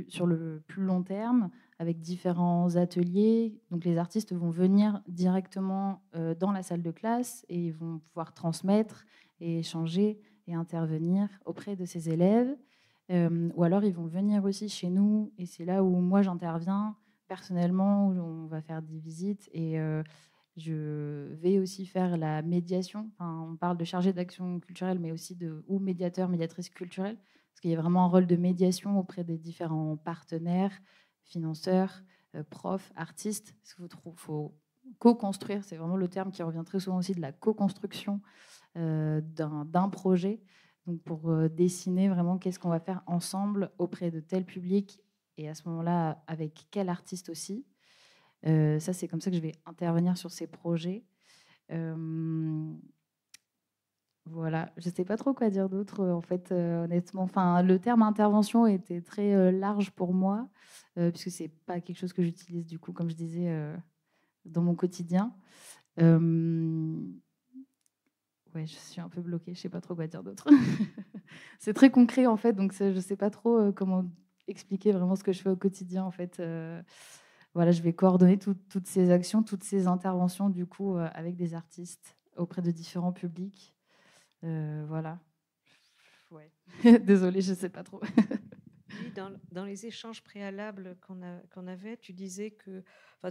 sur le plus long terme, avec différents ateliers. Donc les artistes vont venir directement dans la salle de classe et ils vont pouvoir transmettre et échanger et intervenir auprès de ces élèves. Ou alors ils vont venir aussi chez nous, et c'est là où moi j'interviens personnellement, où on va faire des visites. Et je vais aussi faire la médiation. On parle de chargé d'action culturelle, mais aussi ou médiateur, médiatrice culturelle, parce qu'il y a vraiment un rôle de médiation auprès des différents partenaires, financeurs, profs, artistes. Il faut co-construire, c'est vraiment le terme qui revient très souvent aussi, de la co-construction d'un projet. Donc pour dessiner vraiment qu'est-ce qu'on va faire ensemble auprès de tel public, et à ce moment-là, avec quel artiste aussi. Ça, c'est comme ça que je vais intervenir sur ces projets. Voilà, je ne sais pas trop quoi dire d'autre, en fait, honnêtement. Le terme intervention était très large pour moi, puisque ce n'est pas quelque chose que j'utilise, du coup, comme je disais, dans mon quotidien. Ouais, je suis un peu bloquée, je ne sais pas trop quoi dire d'autre. C'est très concret, en fait, donc je ne sais pas trop comment expliquer vraiment ce que je fais au quotidien, en fait. Voilà, je vais coordonner toutes ces actions, toutes ces interventions, du coup, avec des artistes auprès de différents publics. Voilà. Ouais. Désolée, je ne sais pas trop. Oui, dans les échanges préalables qu'on avait, tu disais que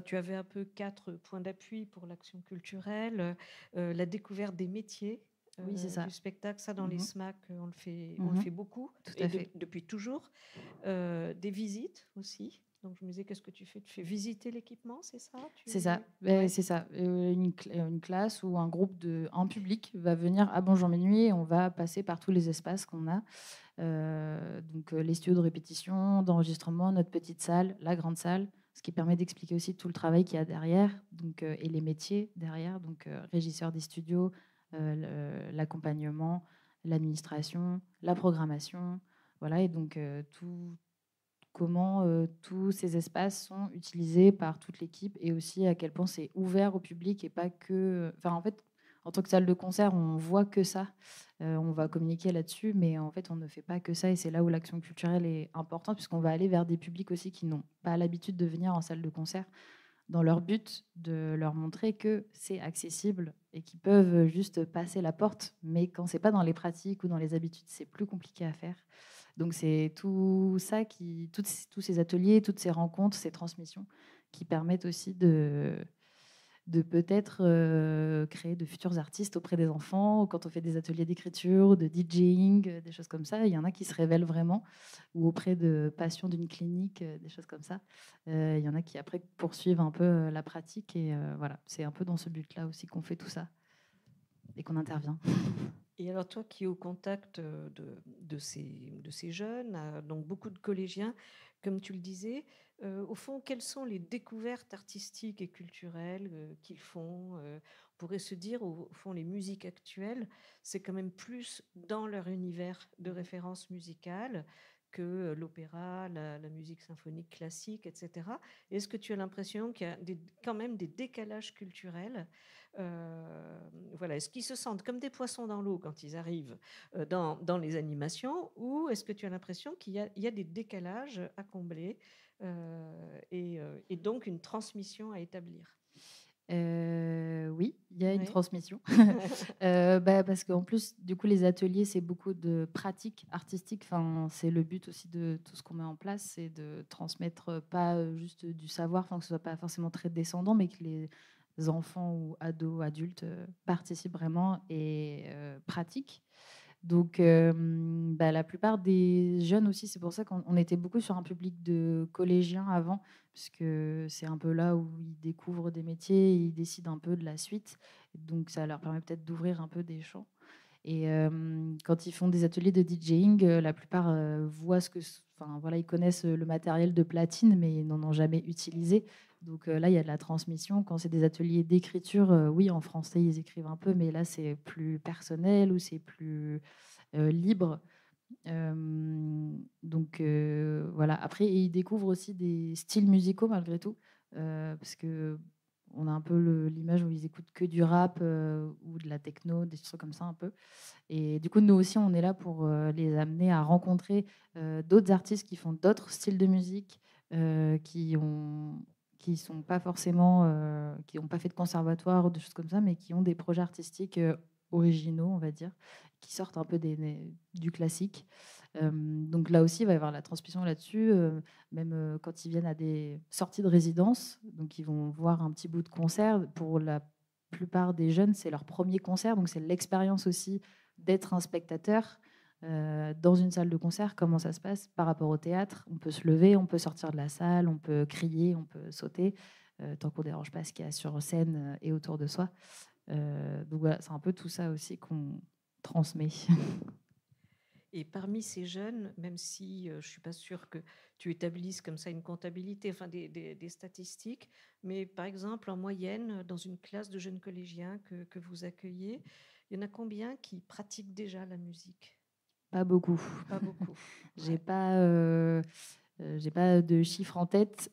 tu avais un peu 4 points d'appui pour l'action culturelle, la découverte des métiers. Oui, c'est ça. Du spectacle, ça dans les SMAC, on le fait beaucoup, Tout à fait. depuis toujours. Des visites aussi. Donc je me disais, qu'est-ce que tu fais? Tu fais visiter l'équipement, c'est ça? C'est ça, Ouais. c'est ça. Une classe ou un public va venir à Bonjour Minuit, et on va passer par tous les espaces qu'on a. Donc les studios de répétition, d'enregistrement, notre petite salle, la grande salle, ce qui permet d'expliquer aussi tout le travail qu'il y a derrière, donc, et les métiers derrière, donc régisseur des studios, l'accompagnement, l'administration, la programmation, voilà. Et donc comment tous ces espaces sont utilisés par toute l'équipe, et aussi à quel point c'est ouvert au public et pas que... en fait, en tant que salle de concert, on voit que ça. On va communiquer là-dessus, mais en fait, on ne fait pas que ça, et c'est là où l'action culturelle est importante, puisqu'on va aller vers des publics aussi qui n'ont pas l'habitude de venir en salle de concert, dans leur but de leur montrer que c'est accessible et qu'ils peuvent juste passer la porte. Mais quand c'est pas dans les pratiques ou dans les habitudes, c'est plus compliqué à faire. Donc c'est tout ça tous ces ateliers, toutes ces rencontres, ces transmissions qui permettent aussi de peut-être créer de futurs artistes auprès des enfants. Quand on fait des ateliers d'écriture, de DJing, des choses comme ça, il y en a qui se révèlent vraiment, ou auprès de patients d'une clinique, des choses comme ça. Il y en a qui après poursuivent un peu la pratique, et voilà, c'est un peu dans ce but-là aussi qu'on fait tout ça et qu'on intervient. Et alors toi qui es au contact de ces jeunes, donc beaucoup de collégiens, comme tu le disais, au fond, quelles sont les découvertes artistiques et culturelles qu'ils font On pourrait se dire, au fond, les musiques actuelles, c'est quand même plus dans leur univers de référence musicale que l'opéra, la musique symphonique classique, etc. Est-ce que tu as l'impression qu'il y a quand même des décalages culturels voilà, est-ce qu'ils se sentent comme des poissons dans l'eau quand ils arrivent dans les animations, ou est-ce que tu as l'impression qu'il y a des décalages à combler et donc une transmission à établir? Oui, il y a une Oui. transmission. Parce qu'en plus, du coup, les ateliers, c'est beaucoup de pratiques artistiques. Enfin, c'est le but aussi de tout ce qu'on met en place, c'est de transmettre pas juste du savoir, enfin, que ce soit pas forcément très descendant, mais que les enfants ou ados, adultes participent vraiment et pratiquent. Donc, la plupart des jeunes aussi, c'est pour ça qu'on était beaucoup sur un public de collégiens avant, puisque c'est un peu là où ils découvrent des métiers, et ils décident un peu de la suite. Donc, ça leur permet peut-être d'ouvrir un peu des champs. Et quand ils font des ateliers de DJing, la plupart voient enfin, voilà, ils connaissent le matériel de platine, mais ils n'en ont jamais utilisé. Donc là, il y a de la transmission. Quand c'est des ateliers d'écriture, oui, en français, ils écrivent un peu, mais là, c'est plus personnel ou c'est plus libre. Donc voilà. Après, ils découvrent aussi des styles musicaux malgré tout, parce que on a un peu l'image où ils écoutent que du rap ou de la techno, des trucs comme ça un peu. Et du coup, nous aussi, on est là pour les amener à rencontrer d'autres artistes qui font d'autres styles de musique, qui sont pas forcément, qui n'ont pas fait de conservatoire ou des choses comme ça, mais qui ont des projets artistiques originaux, on va dire, qui sortent un peu du classique. Donc là aussi, il va y avoir la transmission là-dessus, même quand ils viennent à des sorties de résidence, donc ils vont voir un petit bout de concert. Pour la plupart des jeunes, c'est leur premier concert, donc c'est l'expérience aussi d'être un spectateur dans une salle de concert. Comment ça se passe par rapport au théâtre? On peut se lever, on peut sortir de la salle, on peut crier, on peut sauter, tant qu'on ne dérange pas ce qu'il y a sur scène et autour de soi. Donc voilà, c'est un peu tout ça aussi qu'on transmet. Et parmi ces jeunes, même si je ne suis pas sûre que tu établisses comme ça une comptabilité, enfin des statistiques, mais par exemple, en moyenne, dans une classe de jeunes collégiens que vous accueillez, il y en a combien qui pratiquent déjà la musique? Pas beaucoup. Pas beaucoup. J'ai pas de chiffres en tête,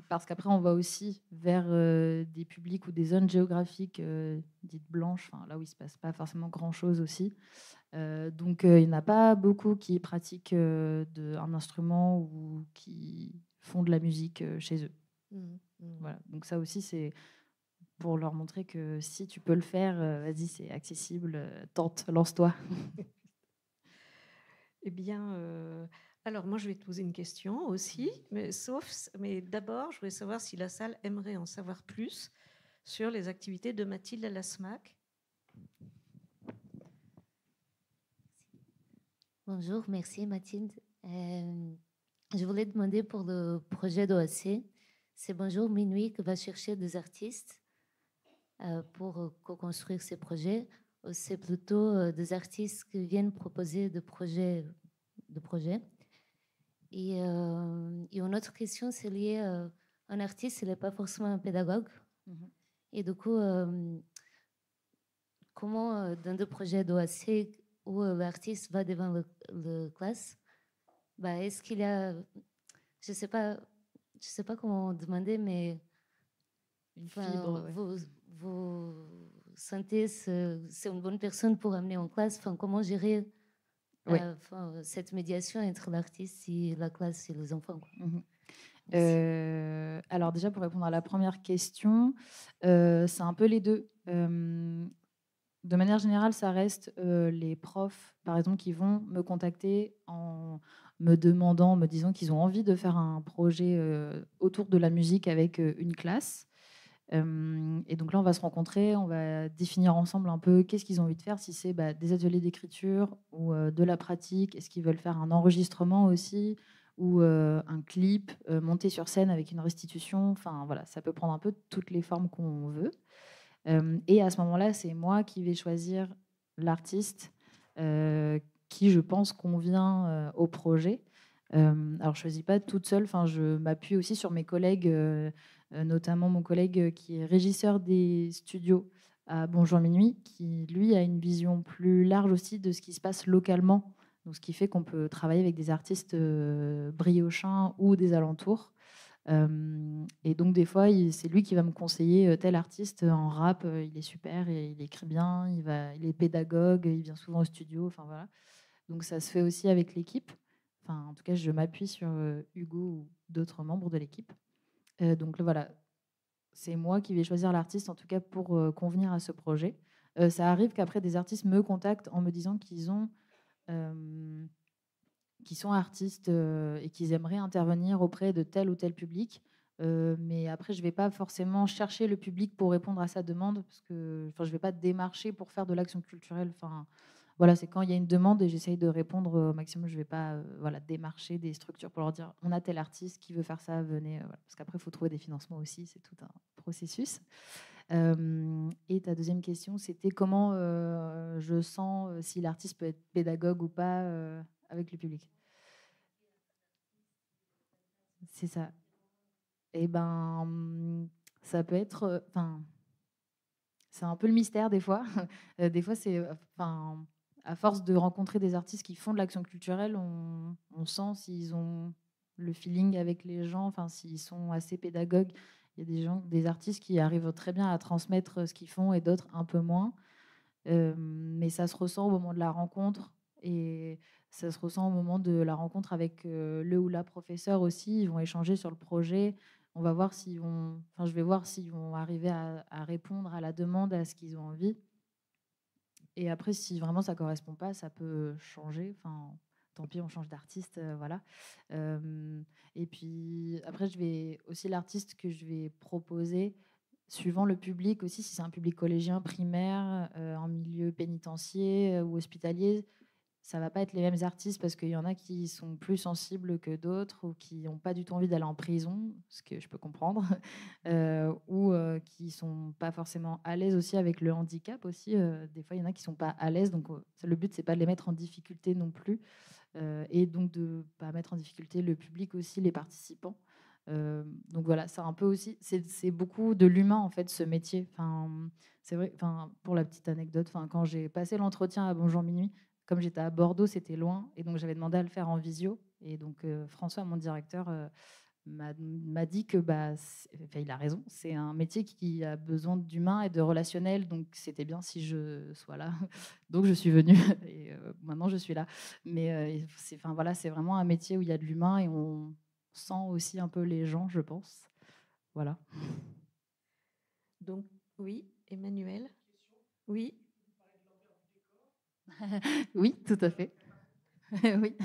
parce qu'après, on va aussi vers des publics ou des zones géographiques dites blanches, enfin, là où il ne se passe pas forcément grand-chose aussi. Donc, il n'y en a pas beaucoup qui pratiquent un instrument ou qui font de la musique chez eux. Voilà. Donc ça aussi, c'est pour leur montrer que si tu peux le faire, vas-y, c'est accessible, tente, lance-toi. Eh bien, alors moi, je vais te poser une question aussi, mais d'abord, je voudrais savoir si la salle aimerait en savoir plus sur les activités de Mathilde à la SMAC. Bonjour, merci Mathilde. Je voulais demander pour le projet d'OAC, c'est Bonjour Minuit qui va chercher des artistes pour co-construire ces projets. C'est plutôt des artistes qui viennent proposer des projets. Et une autre question, c'est lié à un artiste, il n'est pas forcément un pédagogue. Et du coup, comment dans des projets d'OAC où l'artiste va devant la classe, est-ce qu'il y a, je sais pas comment demander, mais une fibre, ouais. vous sentez c'est une bonne personne pour amener en classe. Comment gérer cette médiation entre l'artiste et la classe et les enfants, quoi. Alors déjà, pour répondre à la première question, c'est un peu les deux. De manière générale, ça reste les profs, par exemple, qui vont me contacter en me disant qu'ils ont envie de faire un projet autour de la musique avec une classe. Et donc là, on va se rencontrer, on va définir ensemble un peu qu'est-ce qu'ils ont envie de faire, si c'est des ateliers d'écriture ou de la pratique, est-ce qu'ils veulent faire un enregistrement aussi ou un clip monté sur scène avec une restitution. Enfin voilà, ça peut prendre un peu toutes les formes qu'on veut. Et à ce moment-là, c'est moi qui vais choisir l'artiste qui, je pense, convient au projet. Alors, je ne choisis pas toute seule. Enfin, je m'appuie aussi sur mes collègues, notamment mon collègue qui est régisseur des studios à Bonjour Minuit, qui, lui, a une vision plus large aussi de ce qui se passe localement. Donc, ce qui fait qu'on peut travailler avec des artistes briochins ou des alentours. Et donc, des fois, c'est lui qui va me conseiller tel artiste en rap, il est super, et il écrit bien, il est pédagogue, il vient souvent au studio. Enfin, voilà. Donc, ça se fait aussi avec l'équipe. Enfin, en tout cas, je m'appuie sur Hugo ou d'autres membres de l'équipe. Donc, voilà, c'est moi qui vais choisir l'artiste, en tout cas pour convenir à ce projet. Ça arrive qu'après, des artistes me contactent en me disant qu'ils sont artistes et qu'ils aimeraient intervenir auprès de tel ou tel public. Mais après, je ne vais pas forcément chercher le public pour répondre à sa demande, parce que je ne vais pas démarcher pour faire de l'action culturelle. Enfin, voilà, c'est quand il y a une demande et j'essaye de répondre au maximum. Je ne vais pas démarcher des structures pour leur dire on a tel artiste qui veut faire ça, venez. Voilà. Parce qu'après, il faut trouver des financements aussi, c'est tout un processus. Et ta deuxième question, c'était comment je sens si l'artiste peut être pédagogue ou pas avec le public. C'est ça. Et ça peut être. Enfin, c'est un peu le mystère des fois. Des fois, c'est. Enfin, à force de rencontrer des artistes qui font de l'action culturelle, on sent s'ils ont le feeling avec les gens, enfin, s'ils sont assez pédagogues. Il y a des artistes qui arrivent très bien à transmettre ce qu'ils font et d'autres un peu moins. Mais ça se ressent au moment de la rencontre et ça se ressent au moment de la rencontre avec le ou la professeur aussi. Ils vont échanger sur le projet. On va voir je vais voir s'ils vont arriver à répondre à la demande, à ce qu'ils ont envie. Et après, si vraiment ça correspond pas, ça peut changer. Enfin, tant pis, on change d'artiste, voilà. Et puis après, je vais aussi l'artiste que je vais proposer suivant le public aussi, si c'est un public collégien, primaire, en milieu pénitentiaire ou hospitalier, ça va pas être les mêmes artistes parce qu'il y en a qui sont plus sensibles que d'autres ou qui n'ont pas du tout envie d'aller en prison, ce que je peux comprendre, ou qui sont pas forcément à l'aise aussi avec le handicap aussi. Des fois, il y en a qui sont pas à l'aise, donc le but c'est pas de les mettre en difficulté non plus, et donc de pas mettre en difficulté le public aussi, les participants. Donc voilà, c'est un peu aussi, c'est beaucoup de l'humain en fait ce métier. Enfin, c'est vrai. Enfin, pour la petite anecdote, enfin, quand j'ai passé l'entretien à Bonjour Minuit, comme j'étais à Bordeaux, c'était loin, et donc j'avais demandé à le faire en visio. Et donc François, mon directeur, m'a dit que il a raison. C'est un métier qui a besoin d'humain et de relationnel, donc c'était bien si je sois là. Donc je suis venue et maintenant je suis là. Mais voilà, c'est vraiment un métier où il y a de l'humain et on sent aussi un peu les gens, je pense. Voilà. Donc, oui, Emmanuel. Oui. Oui, tout à fait. Oui. Oui,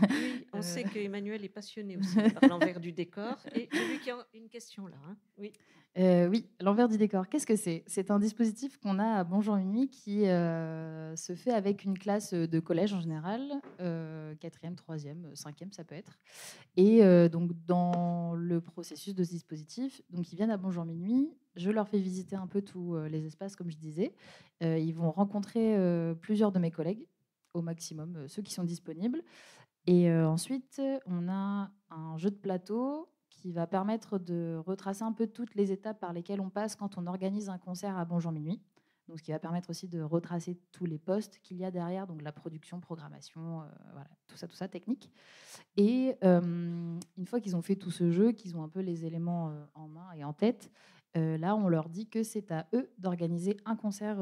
on sait que Emmanuel est passionné aussi par l'envers du décor. Et j'ai vu qu'il y a une question là. Hein. Oui. Oui, l'envers du décor. Qu'est-ce que c'est? C'est un dispositif qu'on a à Bonjour Minuit qui se fait avec une classe de collège en général, 4e, 3e, 5e, ça peut être. Et donc, dans le processus de ce dispositif, donc, ils viennent à Bonjour Minuit. Je leur fais visiter un peu tous les espaces, comme je disais. Ils vont rencontrer plusieurs de mes collègues, au maximum, ceux qui sont disponibles. Et ensuite, on a un jeu de plateau qui va permettre de retracer un peu toutes les étapes par lesquelles on passe quand on organise un concert à Bonjour Minuit. Donc, ce qui va permettre aussi de retracer tous les postes qu'il y a derrière, donc la production, programmation, voilà, tout ça technique. Et une fois qu'ils ont fait tout ce jeu, qu'ils ont un peu les éléments en main et en tête, là, on leur dit que c'est à eux d'organiser un concert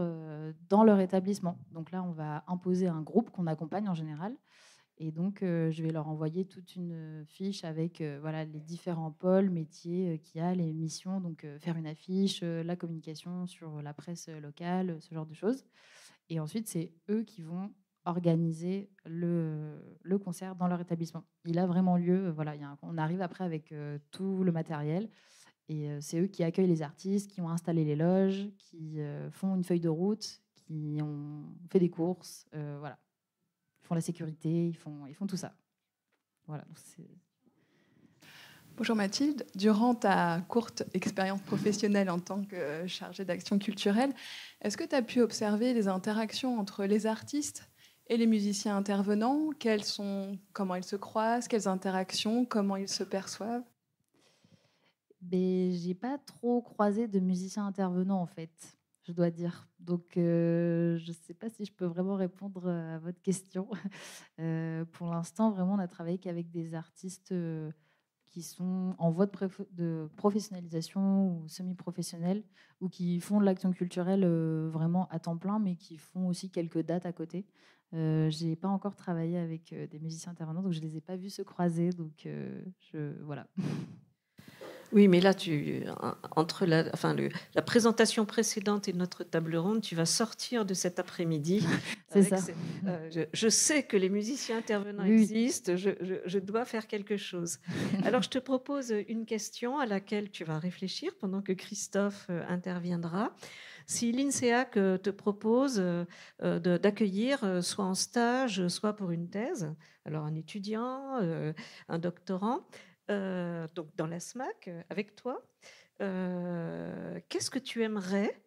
dans leur établissement. Donc là, on va imposer un groupe qu'on accompagne en général. Et donc, je vais leur envoyer toute une fiche avec voilà, les différents pôles, métiers qu'il y a, les missions. Donc, faire une affiche, la communication sur la presse locale, ce genre de choses. Et ensuite, c'est eux qui vont organiser le concert dans leur établissement. Il a vraiment lieu. Voilà, on arrive après avec tout le matériel. Et c'est eux qui accueillent les artistes, qui ont installé les loges, qui font une feuille de route, qui ont fait des courses, voilà. Ils font la sécurité, ils font tout ça. Voilà. Bonjour Mathilde. Durant ta courte expérience professionnelle en tant que chargée d'action culturelle, est-ce que tu as pu observer les interactions entre les artistes et les musiciens intervenants? Comment ils se croisent? Quelles interactions? Comment ils se perçoivent? J'ai pas trop croisé de musiciens intervenants en fait, je dois dire. Donc je sais pas si je peux vraiment répondre à votre question. Pour l'instant, vraiment, on a travaillé qu'avec des artistes qui sont en voie de professionnalisation ou semi-professionnels, ou qui font de l'action culturelle vraiment à temps plein, mais qui font aussi quelques dates à côté. J'ai pas encore travaillé avec des musiciens intervenants, donc je les ai pas vus se croiser. Donc voilà. Oui, mais là, entre la présentation précédente et notre table ronde, tu vas sortir de cet après-midi. C'est ça. Je sais que les musiciens intervenants existent, je dois faire quelque chose. Alors, je te propose une question à laquelle tu vas réfléchir pendant que Christophe interviendra. Si l'INSEAC te propose d'accueillir soit en stage, soit pour une thèse, alors un étudiant, un doctorant, donc dans la SMAC, avec toi, qu'est-ce que tu aimerais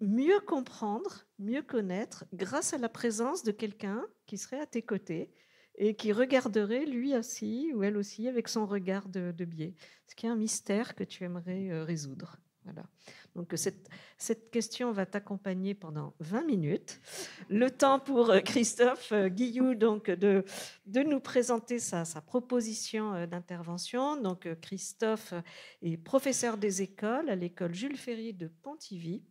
mieux comprendre, mieux connaître, grâce à la présence de quelqu'un qui serait à tes côtés et qui regarderait lui aussi ou elle aussi avec son regard de biais? Est-ce qu'il y a un mystère que tu aimerais résoudre? Voilà. Donc cette question va t'accompagner pendant 20 minutes. Le temps pour Christophe Guilloux donc, de nous présenter sa proposition d'intervention. Donc Christophe est professeur des écoles à l'école Jules Ferry de Pontivy.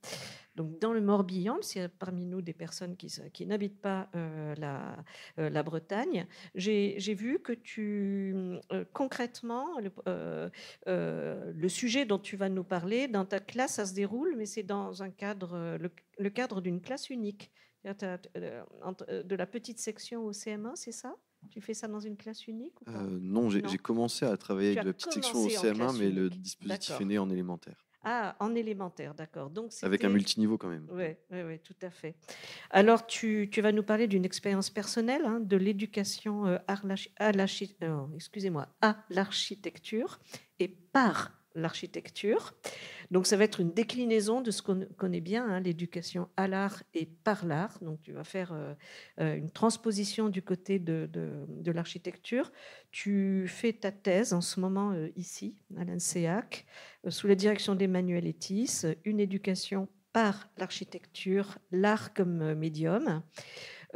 Donc dans le Morbihan, s'il y a parmi nous des personnes qui n'habitent pas la Bretagne, j'ai vu que concrètement, le sujet dont tu vas nous parler, dans ta classe, ça se déroule, mais c'est dans un cadre, le cadre d'une classe unique. De la petite section au CM1, c'est ça? Tu fais ça dans une classe unique ou pas? Non, j'ai commencé à travailler avec de la petite section au CM1, mais le dispositif est né en élémentaire. Ah, en élémentaire, d'accord. Donc avec un multiniveau quand même. Oui, tout à fait. Alors, tu vas nous parler d'une expérience personnelle, de l'éducation à l'architecture et par l'architecture. Donc, ça va être une déclinaison de ce qu'on connaît bien, l'éducation à l'art et par l'art. Donc, tu vas faire une transposition du côté de l'architecture. Tu fais ta thèse en ce moment ici, à l'INSEAC, sous la direction d'Emmanuel Etis, une éducation par l'architecture, l'art comme médium.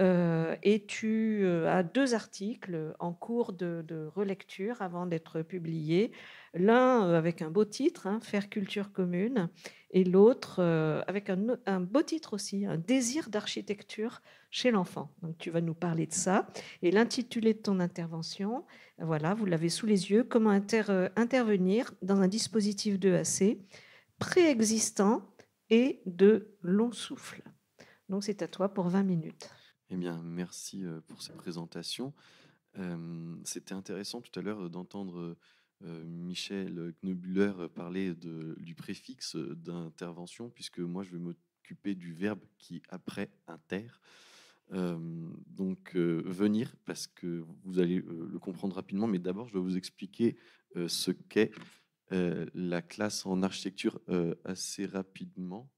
Et tu as 2 articles en cours de relecture avant d'être publiés. L'un avec un beau titre, Faire culture commune, et l'autre avec un beau titre aussi, Un désir d'architecture chez l'enfant. Donc tu vas nous parler de ça. Et l'intitulé de ton intervention, voilà, vous l'avez sous les yeux, Comment intervenir dans un dispositif d'EAC préexistant et de long souffle. Donc c'est à toi pour 20 minutes. Eh bien, merci pour cette présentation. C'était intéressant tout à l'heure d'entendre Michel Knobüller parler du préfixe d'intervention, puisque moi, je vais m'occuper du verbe qui après inter. Donc, venir, parce que vous allez le comprendre rapidement, mais d'abord, je vais vous expliquer ce qu'est la classe en architecture assez rapidement.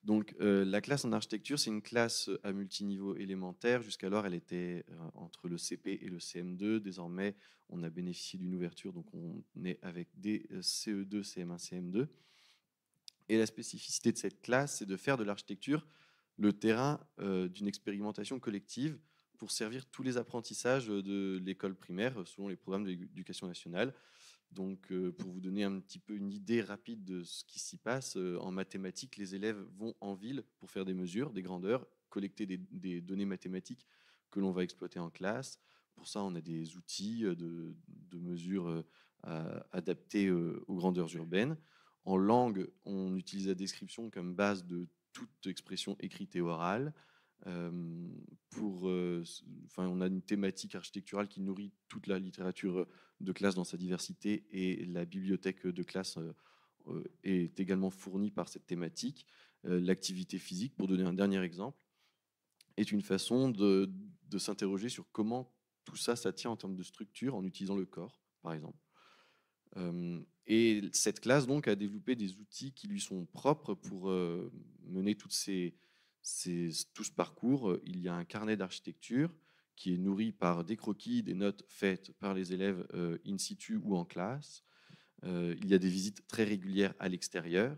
Donc, la classe en architecture, c'est une classe à multiniveau élémentaire. Jusqu'alors, elle était entre le CP et le CM2. Désormais, on a bénéficié d'une ouverture, donc on est avec des CE2, CM1, CM2. Et la spécificité de cette classe, c'est de faire de l'architecture le terrain d'une expérimentation collective pour servir tous les apprentissages de l'école primaire selon les programmes de l'éducation nationale. Donc, pour vous donner un petit peu une idée rapide de ce qui s'y passe, en mathématiques, les élèves vont en ville pour faire des mesures, des grandeurs, collecter des données mathématiques que l'on va exploiter en classe. Pour ça, on a des outils de mesure adaptés aux grandeurs urbaines. En langue, on utilise la description comme base de toute expression écrite et orale. On a une thématique architecturale qui nourrit toute la littérature de classe dans sa diversité, et la bibliothèque de classe est également fournie par cette thématique. L'activité physique, pour donner un dernier exemple, est une façon de s'interroger sur comment tout ça tient en termes de structure en utilisant le corps, par exemple. Et cette classe donc a développé des outils qui lui sont propres pour mener tout ce parcours. Il y a un carnet d'architecture qui est nourri par des croquis, des notes faites par les élèves in situ ou en classe. Il y a des visites très régulières à l'extérieur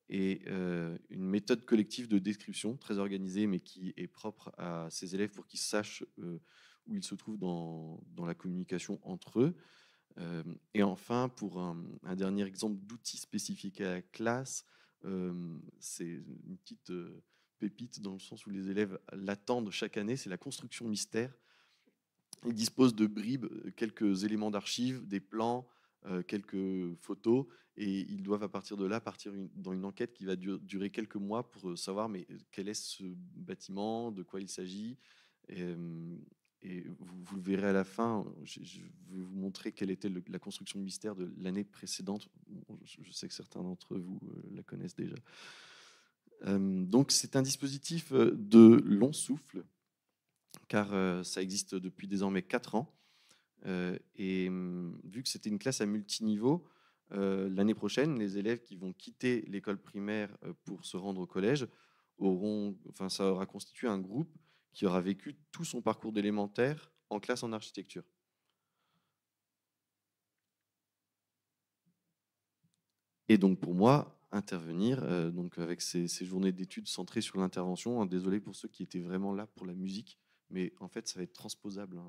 et une méthode collective de description très organisée, mais qui est propre à ces élèves pour qu'ils sachent où ils se trouvent dans la communication entre eux. Et enfin, pour un dernier exemple d'outils spécifiques à la classe, c'est une petite pépite dans le sens où les élèves l'attendent chaque année, c'est la construction mystère. Ils disposent de bribes, quelques éléments d'archives, des plans, quelques photos, et ils doivent à partir de là partir dans une enquête qui va durer quelques mois pour savoir mais quel est ce bâtiment, de quoi il s'agit. Et vous le verrez à la fin, je vais vous montrer quelle était la construction de mystère de l'année précédente. Je sais que certains d'entre vous la connaissent déjà. Donc c'est un dispositif de long souffle, car ça existe depuis désormais 4 ans. Et vu que c'était une classe à multiniveau, l'année prochaine, les élèves qui vont quitter l'école primaire pour se rendre au collège ça aura constitué un groupe qui aura vécu tout son parcours d'élémentaire en classe en architecture. Et donc pour moi, intervenir donc avec ces journées d'études centrées sur l'intervention, désolé pour ceux qui étaient vraiment là pour la musique, mais en fait ça va être transposable.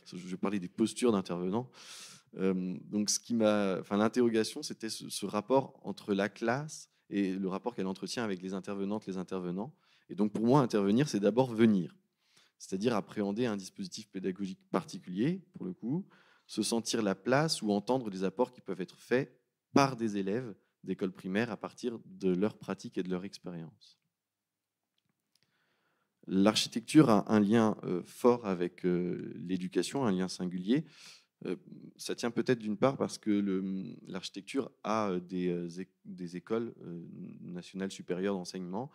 Je vais parler des postures d'intervenants. Donc l'interrogation, c'était ce rapport entre la classe et le rapport qu'elle entretient avec les intervenantes, les intervenants. Et donc pour moi, intervenir, c'est d'abord venir, c'est-à-dire appréhender un dispositif pédagogique particulier, pour le coup, se sentir la place ou entendre des apports qui peuvent être faits par des élèves d'école primaire à partir de leur pratique et de leur expérience. L'architecture a un lien fort avec l'éducation, un lien singulier. Ça tient peut-être d'une part parce que l'architecture a des écoles nationales supérieures d'enseignement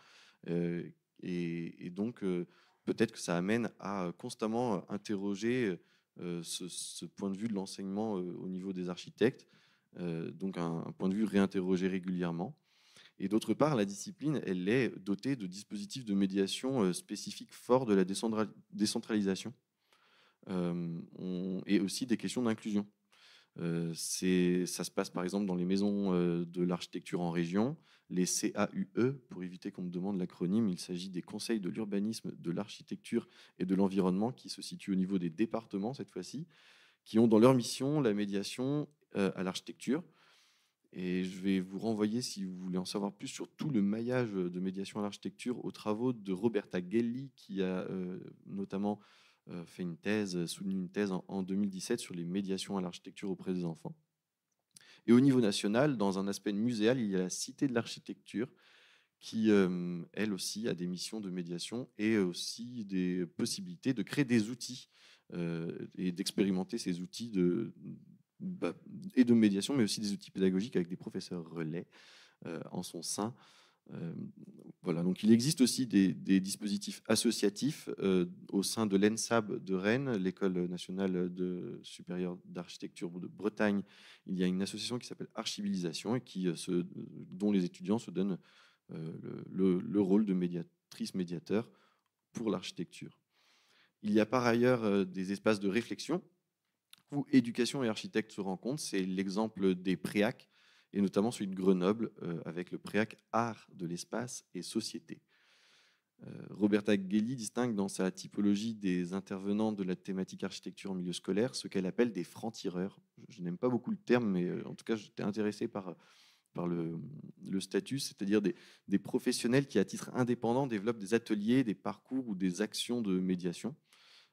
et donc peut-être que ça amène à constamment interroger ce point de vue de l'enseignement au niveau des architectes, donc un point de vue réinterrogé régulièrement. Et d'autre part, la discipline, elle est dotée de dispositifs de médiation spécifiques forts de la décentralisation. Et aussi des questions d'inclusion. Ça se passe par exemple dans les maisons de l'architecture en région, les CAUE, pour éviter qu'on me demande l'acronyme. Il s'agit des conseils de l'urbanisme, de l'architecture et de l'environnement qui se situent au niveau des départements cette fois-ci, qui ont dans leur mission la médiation à l'architecture. Et je vais vous renvoyer, si vous voulez en savoir plus sur tout le maillage de médiation à l'architecture, aux travaux de Roberta Gelli, qui a notamment soutenu une thèse en 2017 sur les médiations à l'architecture auprès des enfants. Et au niveau national, dans un aspect muséal, il y a la Cité de l'architecture, qui, elle aussi, a des missions de médiation et aussi des possibilités de créer des outils et d'expérimenter ces outils et de médiation, mais aussi des outils pédagogiques avec des professeurs relais en son sein. Voilà, donc il existe aussi des dispositifs associatifs au sein de l'ENSAB de Rennes, l'École nationale supérieure d'architecture de Bretagne. Il y a une association qui s'appelle Archibilisation et dont les étudiants se donnent le rôle de médiateur pour l'architecture. Il y a par ailleurs des espaces de réflexion où éducation et architectes se rencontrent. C'est l'exemple des préacs, et notamment celui de Grenoble, avec le préac Art de l'espace et Société. Roberta Gelli distingue dans sa typologie des intervenants de la thématique architecture en milieu scolaire ce qu'elle appelle des francs-tireurs. Je n'aime pas beaucoup le terme, mais en tout cas, j'étais intéressé par le statut, c'est-à-dire des professionnels qui, à titre indépendant, développent des ateliers, des parcours ou des actions de médiation.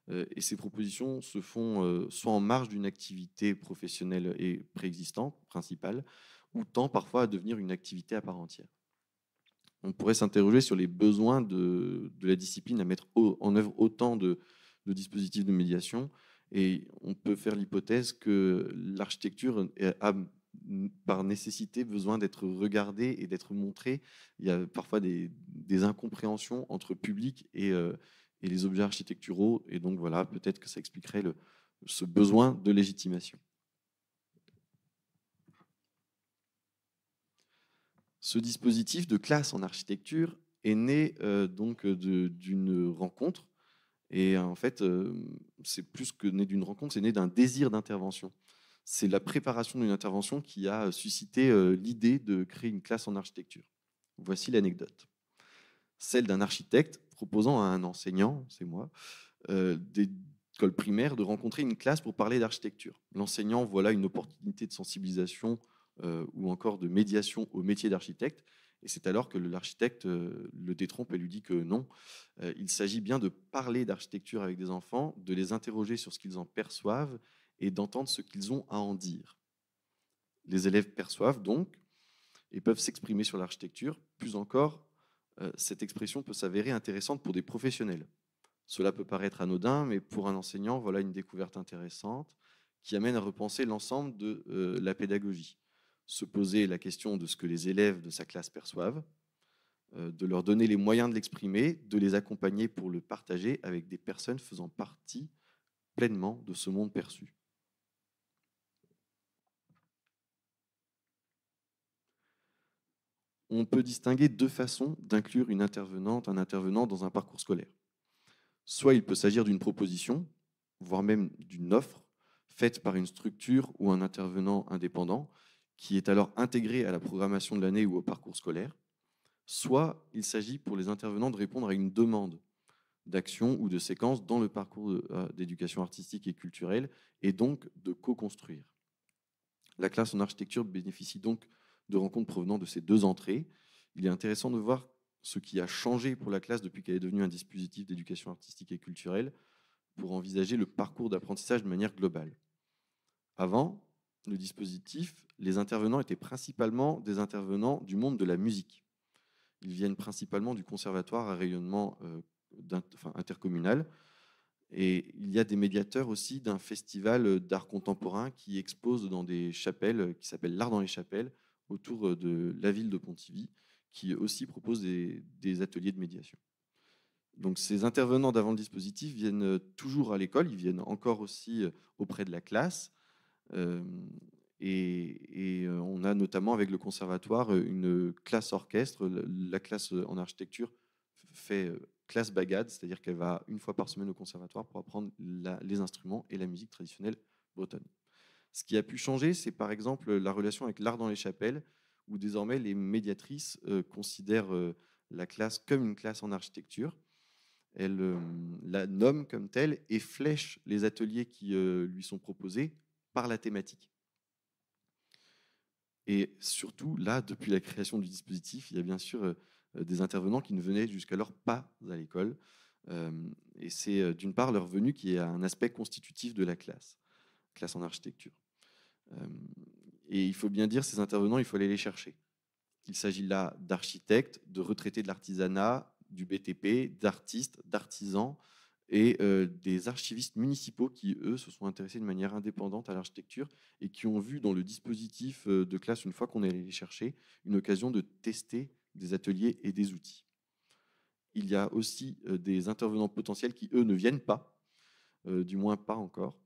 Et ces propositions se font soit en marge d'une activité professionnelle et préexistante, principale, ou tend parfois à devenir une activité à part entière. on pourrait s'interroger sur les besoins de la discipline à mettre en œuvre autant de dispositifs de médiation. Et on peut faire l'hypothèse que l'architecture a, par nécessité, besoin d'être regardée et d'être montrée. Il y a parfois des incompréhensions entre public et les objets architecturaux. Et donc, voilà, peut-être que ça expliquerait ce besoin de légitimation. Ce dispositif de classe en architecture est né donc d'une rencontre. Et en fait, c'est plus que né d'une rencontre, c'est né d'un désir d'intervention. C'est la préparation d'une intervention qui a suscité l'idée de créer une classe en architecture. Voici l'anecdote. Celle d'un architecte proposant à un enseignant, c'est moi, d'école primaire, de rencontrer une classe pour parler d'architecture. L'enseignant voit là une opportunité de sensibilisation ou encore de médiation au métier d'architecte. Et c'est alors que l'architecte le détrompe et lui dit que non, il s'agit bien de parler d'architecture avec des enfants, de les interroger sur ce qu'ils en perçoivent et d'entendre ce qu'ils ont à en dire. Les élèves perçoivent donc et peuvent s'exprimer sur l'architecture. Plus encore, cette expression peut s'avérer intéressante pour des professionnels. Cela peut paraître anodin, mais pour un enseignant, voilà une découverte intéressante qui amène à repenser l'ensemble de la pédagogie. Se poser la question de ce que les élèves de sa classe perçoivent, de leur donner les moyens de l'exprimer, de les accompagner pour le partager avec des personnes faisant partie pleinement de ce monde perçu. On peut distinguer deux façons d'inclure une intervenante, un intervenant dans un parcours scolaire. Soit il peut s'agir d'une proposition, voire même d'une offre, faite par une structure ou un intervenant indépendant, qui est alors intégré à la programmation de l'année ou au parcours scolaire. Soit il s'agit pour les intervenants de répondre à une demande d'action ou de séquence dans le parcours d'éducation artistique et culturelle, et donc de co-construire. La classe en architecture bénéficie donc de rencontres provenant de ces deux entrées. Il est intéressant de voir ce qui a changé pour la classe depuis qu'elle est devenue un dispositif d'éducation artistique et culturelle pour envisager le parcours d'apprentissage de manière globale. Avant le dispositif, les intervenants étaient principalement des intervenants du monde de la musique. Ils viennent principalement du conservatoire à rayonnement intercommunal. Et il y a des médiateurs aussi d'un festival d'art contemporain qui expose dans des chapelles, qui s'appelle l'Art dans les chapelles, autour de la ville de Pontivy, qui aussi propose des ateliers de médiation. Donc ces intervenants d'avant le dispositif viennent toujours à l'école, ils viennent encore aussi auprès de la classe. Et on a notamment avec le conservatoire une classe orchestre. La classe en architecture fait classe bagade, c'est-à-dire qu'elle va une fois par semaine au conservatoire pour apprendre les instruments et la musique traditionnelle bretonne. Ce qui a pu changer, c'est par exemple la relation avec l'Art dans les chapelles, où désormais les médiatrices considèrent la classe comme une classe en architecture. Elles la nomment comme telle et flèchent les ateliers qui lui sont proposés par la thématique. Et surtout, là, depuis la création du dispositif, il y a bien sûr des intervenants qui ne venaient jusqu'alors pas à l'école. Et c'est d'une part leur venue qui a un aspect constitutif de la classe en architecture. Et il faut bien dire, ces intervenants, il faut aller les chercher. Il s'agit là d'architectes, de retraités de l'artisanat, du BTP, d'artistes, d'artisans et des archivistes municipaux qui, eux, se sont intéressés de manière indépendante à l'architecture et qui ont vu dans le dispositif de classe, une fois qu'on est allé les chercher, une occasion de tester des ateliers et des outils. Il y a aussi des intervenants potentiels qui, eux, ne viennent pas, du moins pas encore,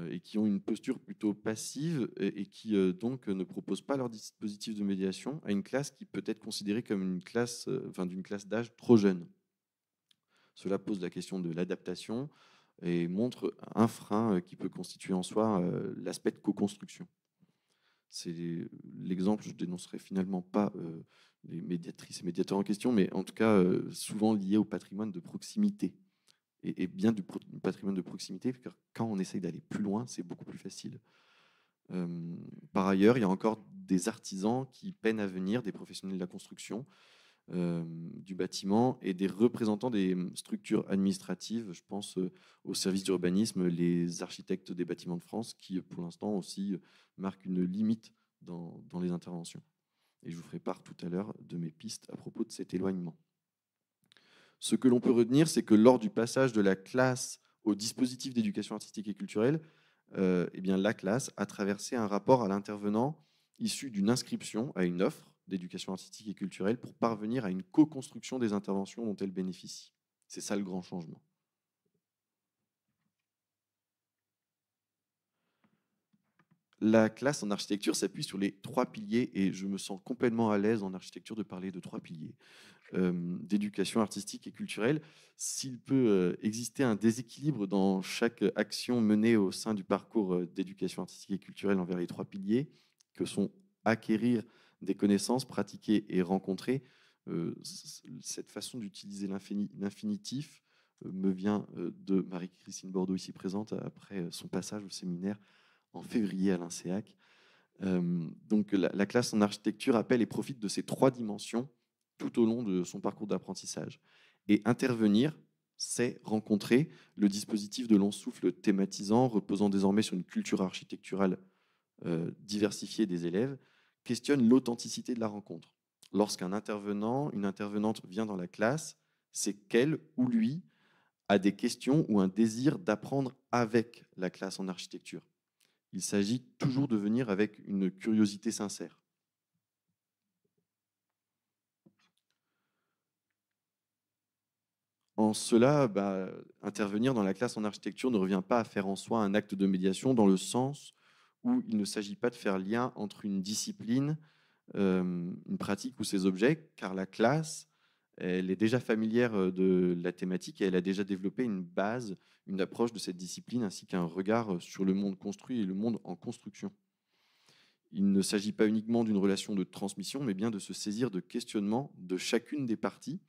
et qui ont une posture plutôt passive et qui donc ne proposent pas leur dispositif de médiation à une classe qui peut être considérée comme une classe, d'une classe d'âge trop jeune. Cela pose la question de l'adaptation et montre un frein qui peut constituer en soi l'aspect de co-construction. C'est l'exemple, je ne dénoncerai finalement pas les médiatrices et médiateurs en question, mais en tout cas souvent lié au patrimoine de proximité. Et bien du patrimoine de proximité, car quand on essaye d'aller plus loin, c'est beaucoup plus facile. Par ailleurs, il y a encore des artisans qui peinent à venir, des professionnels de la construction, du bâtiment et des représentants des structures administratives. Je pense au service d'urbanisme, les architectes des bâtiments de France, qui pour l'instant aussi marquent une limite dans les interventions. Et je vous ferai part tout à l'heure de mes pistes à propos de cet éloignement. Ce que l'on peut retenir, c'est que lors du passage de la classe au dispositif d'éducation artistique et culturelle, eh bien, la classe a traversé un rapport à l'intervenant issu d'une inscription à une offre d'éducation artistique et culturelle pour parvenir à une co-construction des interventions dont elle bénéficie. C'est ça le grand changement. La classe en architecture s'appuie sur les 3 piliers, et je me sens complètement à l'aise en architecture de parler de 3 piliers d'éducation artistique et culturelle. S'il peut exister un déséquilibre dans chaque action menée au sein du parcours d'éducation artistique et culturelle envers les 3 piliers, que sont acquérir des connaissances, pratiquer et rencontrer, cette façon d'utiliser l'infinitif me vient de Marie-Christine Bordeaux, ici présente, après son passage au séminaire en février à l'INSEAC. Donc la classe en architecture appelle et profite de ces 3 dimensions tout au long de son parcours d'apprentissage. Et intervenir, c'est rencontrer. Le dispositif de long souffle thématisant, reposant désormais sur une culture architecturale diversifiée des élèves, questionne l'authenticité de la rencontre. Lorsqu'un intervenant, une intervenante vient dans la classe, c'est qu'elle ou lui a des questions ou un désir d'apprendre avec la classe en architecture. Il s'agit toujours de venir avec une curiosité sincère. En cela, intervenir dans la classe en architecture ne revient pas à faire en soi un acte de médiation, dans le sens où il ne s'agit pas de faire lien entre une discipline, une pratique ou ses objets, car la classe, elle est déjà familière de la thématique et elle a déjà développé une base, une approche de cette discipline, ainsi qu'un regard sur le monde construit et le monde en construction. Il ne s'agit pas uniquement d'une relation de transmission, mais bien de se saisir de questionnements de chacune des parties,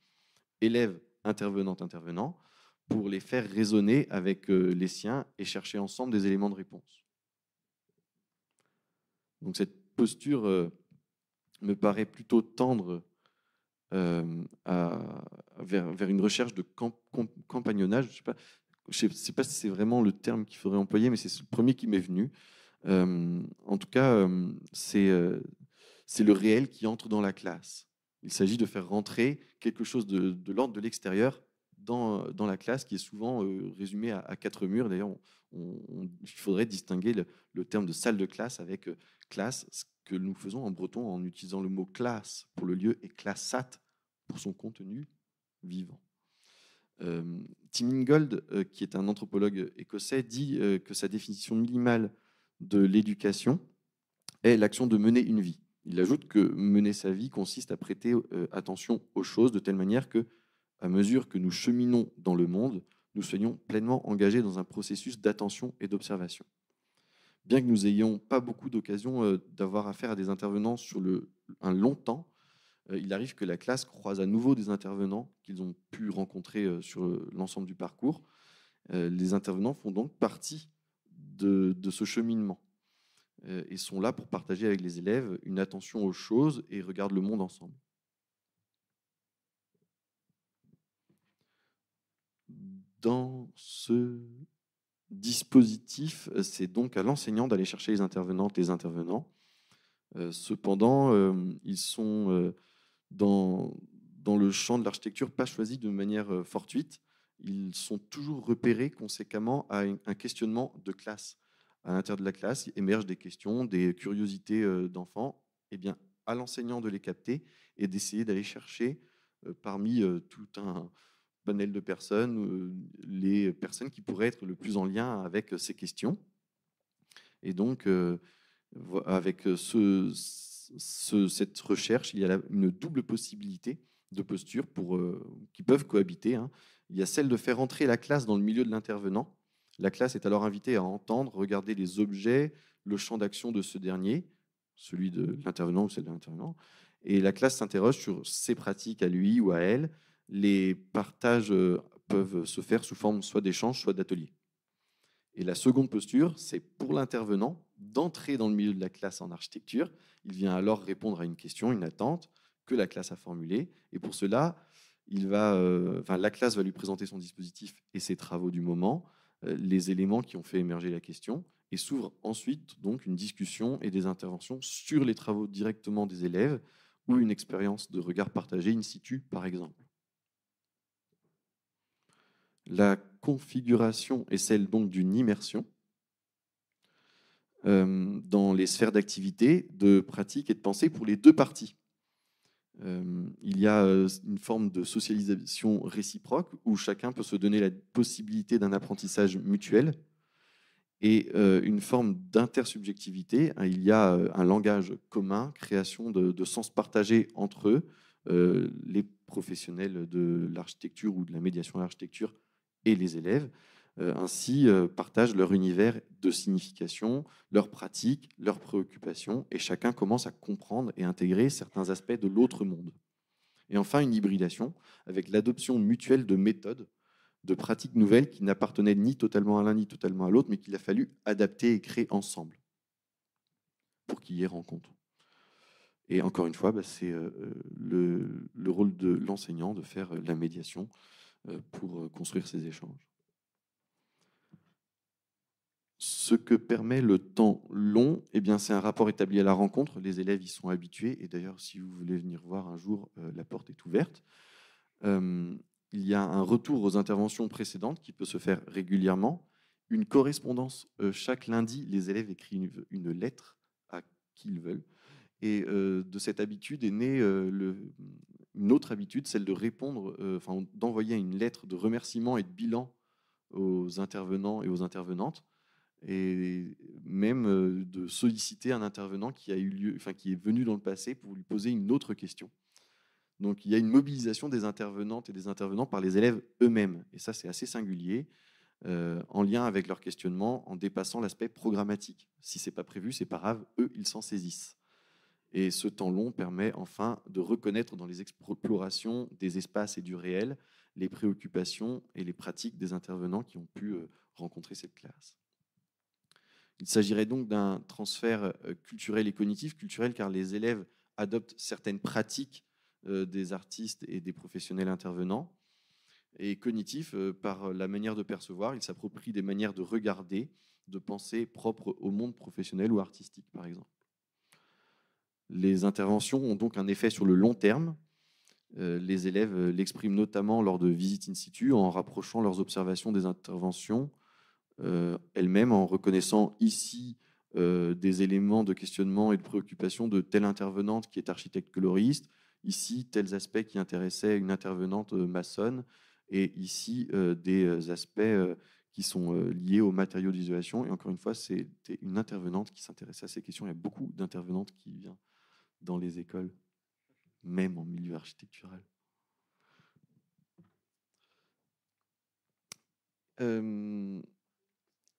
élèves, intervenantes, intervenants, pour les faire raisonner avec les siens et chercher ensemble des éléments de réponse. Donc cette posture me paraît plutôt tendre vers une recherche de compagnonnage. Je ne sais pas si c'est vraiment le terme qu'il faudrait employer, mais c'est le premier qui m'est venu. En tout cas, c'est le réel qui entre dans la classe. Il s'agit de faire rentrer quelque chose de l'ordre de l'extérieur dans la classe, qui est souvent résumé à 4 murs. D'ailleurs, il faudrait distinguer le terme de salle de classe avec classe, ce que nous faisons en breton en utilisant le mot classe pour le lieu et classat pour son contenu vivant. Tim Ingold, qui est un anthropologue écossais, dit que sa définition minimale de l'éducation est l'action de mener une vie. Il ajoute que mener sa vie consiste à prêter attention aux choses de telle manière que, à mesure que nous cheminons dans le monde, nous soyons pleinement engagés dans un processus d'attention et d'observation. Bien que nous n'ayons pas beaucoup d'occasions d'avoir affaire à des intervenants sur un long temps, il arrive que la classe croise à nouveau des intervenants qu'ils ont pu rencontrer sur l'ensemble du parcours. Les intervenants font donc partie de ce cheminement et sont là pour partager avec les élèves une attention aux choses et regardent le monde ensemble. Dans ce dispositif, c'est donc à l'enseignant d'aller chercher les intervenantes, les intervenants. Cependant, ils sont dans le champ de l'architecture pas choisis de manière fortuite. Ils sont toujours repérés conséquemment à un questionnement de classe. À l'intérieur de la classe, émergent des questions, des curiosités d'enfants. Eh bien, à l'enseignant de les capter et d'essayer d'aller chercher parmi tout un panel de personnes, les personnes qui pourraient être le plus en lien avec ces questions. Et donc, avec cette recherche, il y a une double possibilité de postures qui peuvent cohabiter. Il y a celle de faire entrer la classe dans le milieu de l'intervenant. La classe est alors invitée à entendre, regarder les objets, le champ d'action de ce dernier, celui de l'intervenant ou celle de l'intervenant. Et la classe s'interroge sur ses pratiques à lui ou à elle. Les partages peuvent se faire sous forme soit d'échanges, soit d'ateliers. Et la seconde posture, c'est pour l'intervenant d'entrer dans le milieu de la classe en architecture. Il vient alors répondre à une question, une attente que la classe a formulée. Et pour cela, la classe va lui présenter son dispositif et ses travaux du moment, les éléments qui ont fait émerger la question, et s'ouvre ensuite donc une discussion et des interventions sur les travaux directement des élèves, ou une expérience de regard partagé in situ, par exemple. La configuration est celle donc d'une immersion dans les sphères d'activité, de pratique et de pensée pour les deux parties. Il y a une forme de socialisation réciproque où chacun peut se donner la possibilité d'un apprentissage mutuel et une forme d'intersubjectivité. Il y a un langage commun, création de sens partagés entre eux, les professionnels de l'architecture ou de la médiation à l'architecture et les élèves. Ainsi, partagent leur univers de signification, leurs pratiques, leurs préoccupations, et chacun commence à comprendre et intégrer certains aspects de l'autre monde. Et enfin, une hybridation avec l'adoption mutuelle de méthodes, de pratiques nouvelles qui n'appartenaient ni totalement à l'un ni totalement à l'autre, mais qu'il a fallu adapter et créer ensemble pour qu'il y ait rencontre. Et encore une fois, c'est le rôle de l'enseignant de faire la médiation pour construire ces échanges. Ce que permet le temps long, c'est un rapport établi à la rencontre. Les élèves y sont habitués. Et d'ailleurs, si vous voulez venir voir un jour, la porte est ouverte. Il y a un retour aux interventions précédentes qui peut se faire régulièrement. Une correspondance. Chaque lundi, les élèves écrivent une lettre à qui ils veulent. Et de cette habitude est née une autre habitude, celle de répondre, d'envoyer une lettre de remerciement et de bilan aux intervenants et aux intervenantes, et même de solliciter un intervenant qui est venu dans le passé pour lui poser une autre question. Donc il y a une mobilisation des intervenantes et des intervenants par les élèves eux-mêmes, et ça c'est assez singulier, en lien avec leur questionnement, en dépassant l'aspect programmatique. Si c'est pas prévu, c'est pas grave, eux ils s'en saisissent. Et ce temps long permet enfin de reconnaître dans les explorations des espaces et du réel les préoccupations et les pratiques des intervenants qui ont pu rencontrer cette classe. Il s'agirait donc d'un transfert culturel et cognitif. Culturel car les élèves adoptent certaines pratiques des artistes et des professionnels intervenants. Et cognitif par la manière de percevoir. Ils s'approprient des manières de regarder, de penser propres au monde professionnel ou artistique, par exemple. Les interventions ont donc un effet sur le long terme. Les élèves l'expriment notamment lors de visites in situ, en rapprochant leurs observations des interventions elles-mêmes, en reconnaissant ici des éléments de questionnement et de préoccupation de telle intervenante qui est architecte coloriste, ici tels aspects qui intéressaient une intervenante maçonne, et ici des aspects qui sont liés aux matériaux d'isolation. Et encore une fois, c'était une intervenante qui s'intéressait à ces questions. Il y a beaucoup d'intervenantes qui viennent dans les écoles, même en milieu architectural.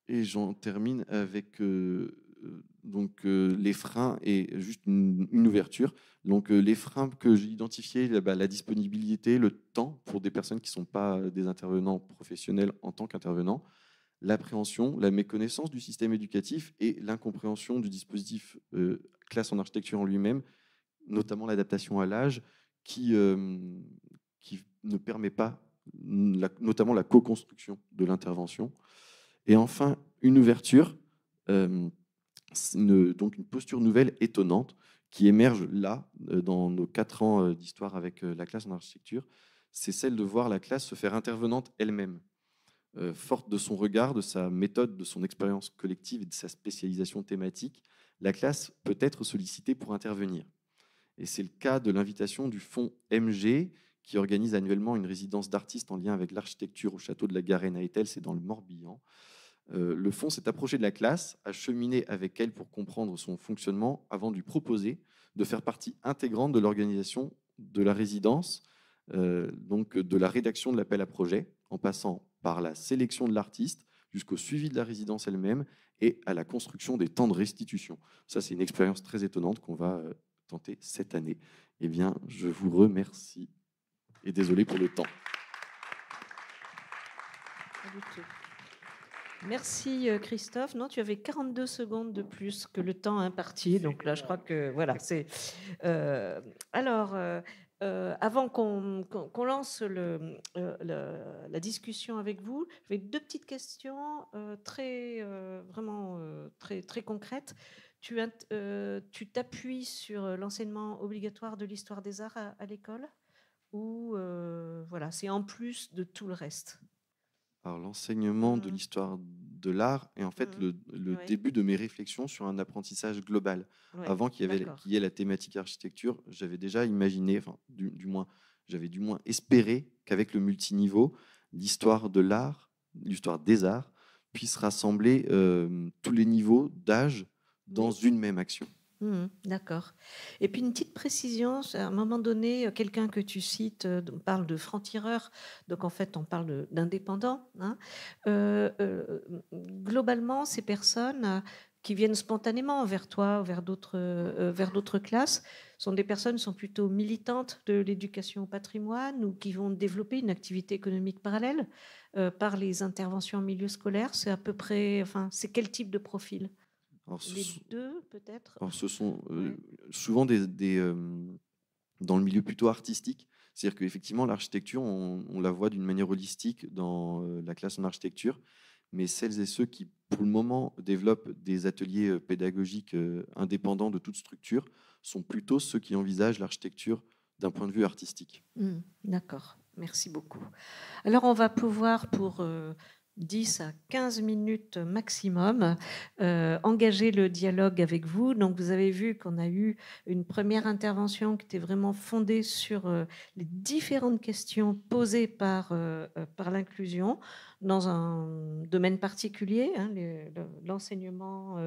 Et j'en termine avec les freins et juste une ouverture. Donc les freins que j'ai identifiés, la disponibilité, le temps pour des personnes qui ne sont pas des intervenants professionnels en tant qu'intervenants, l'appréhension, la méconnaissance du système éducatif et l'incompréhension du dispositif classe en architecture en lui-même, notamment l'adaptation à l'âge, qui ne permet pas notamment la co-construction de l'intervention. Et enfin, une ouverture, donc une posture nouvelle étonnante qui émerge là, dans nos 4 ans d'histoire avec la classe en architecture, c'est celle de voir la classe se faire intervenante elle-même. Forte de son regard, de sa méthode, de son expérience collective et de sa spécialisation thématique, la classe peut être sollicitée pour intervenir. Et c'est le cas de l'invitation du fonds MG, qui organise annuellement une résidence d'artistes en lien avec l'architecture au château de la Garenne à Étel, c'est dans le Morbihan. Le fonds s'est approché de la classe, a cheminé avec elle pour comprendre son fonctionnement avant de lui proposer de faire partie intégrante de l'organisation de la résidence, donc de la rédaction de l'appel à projet, en passant par la sélection de l'artiste jusqu'au suivi de la résidence elle-même et à la construction des temps de restitution. Ça, c'est une expérience très étonnante qu'on va tenter cette année. Eh bien, je vous remercie et désolé pour le temps. Merci Christophe. Non, tu avais 42 secondes de plus que le temps imparti. Donc là, je crois que voilà, c'est. Alors, avant qu'on lance la discussion avec vous, j'avais 2 petites questions très concrètes. tu t'appuies sur l'enseignement obligatoire de l'histoire des arts à l'école ou voilà, c'est en plus de tout le reste? Alors, l'enseignement de l'histoire de l'art est en fait le Oui. début de mes réflexions sur un apprentissage global. Ouais, Avant qu'il d'accord. y ait la thématique architecture, j'avais déjà imaginé, enfin, du moins, j'avais du moins espéré qu'avec le multiniveau, l'histoire de l'art, l'histoire des arts, puisse rassembler tous les niveaux d'âge dans Oui. une même action. D'accord. Et puis une petite précision, à un moment donné, quelqu'un que tu cites parle de franc-tireur, donc en fait on parle d'indépendants. Hein. Globalement, ces personnes qui viennent spontanément vers toi ou vers d'autres classes sont des personnes qui sont plutôt militantes de l'éducation au patrimoine ou qui vont développer une activité économique parallèle par les interventions en milieu scolaire. C'est à peu près, enfin, c'est quel type de profil? Alors, Les deux, peut-être? alors, ce sont Ouais. souvent dans le milieu plutôt artistique. C'est-à-dire qu'effectivement, l'architecture, on la voit d'une manière holistique dans la classe en architecture, mais celles et ceux qui, pour le moment, développent des ateliers pédagogiques indépendants de toute structure sont plutôt ceux qui envisagent l'architecture d'un point de vue artistique. D'accord, merci beaucoup. Alors, on va pouvoir, pour 10 à 15 minutes maximum, engager le dialogue avec vous. Donc, vous avez vu qu'on a eu une première intervention qui était vraiment fondée sur les différentes questions posées par l'inclusion dans un domaine particulier, hein, l'enseignement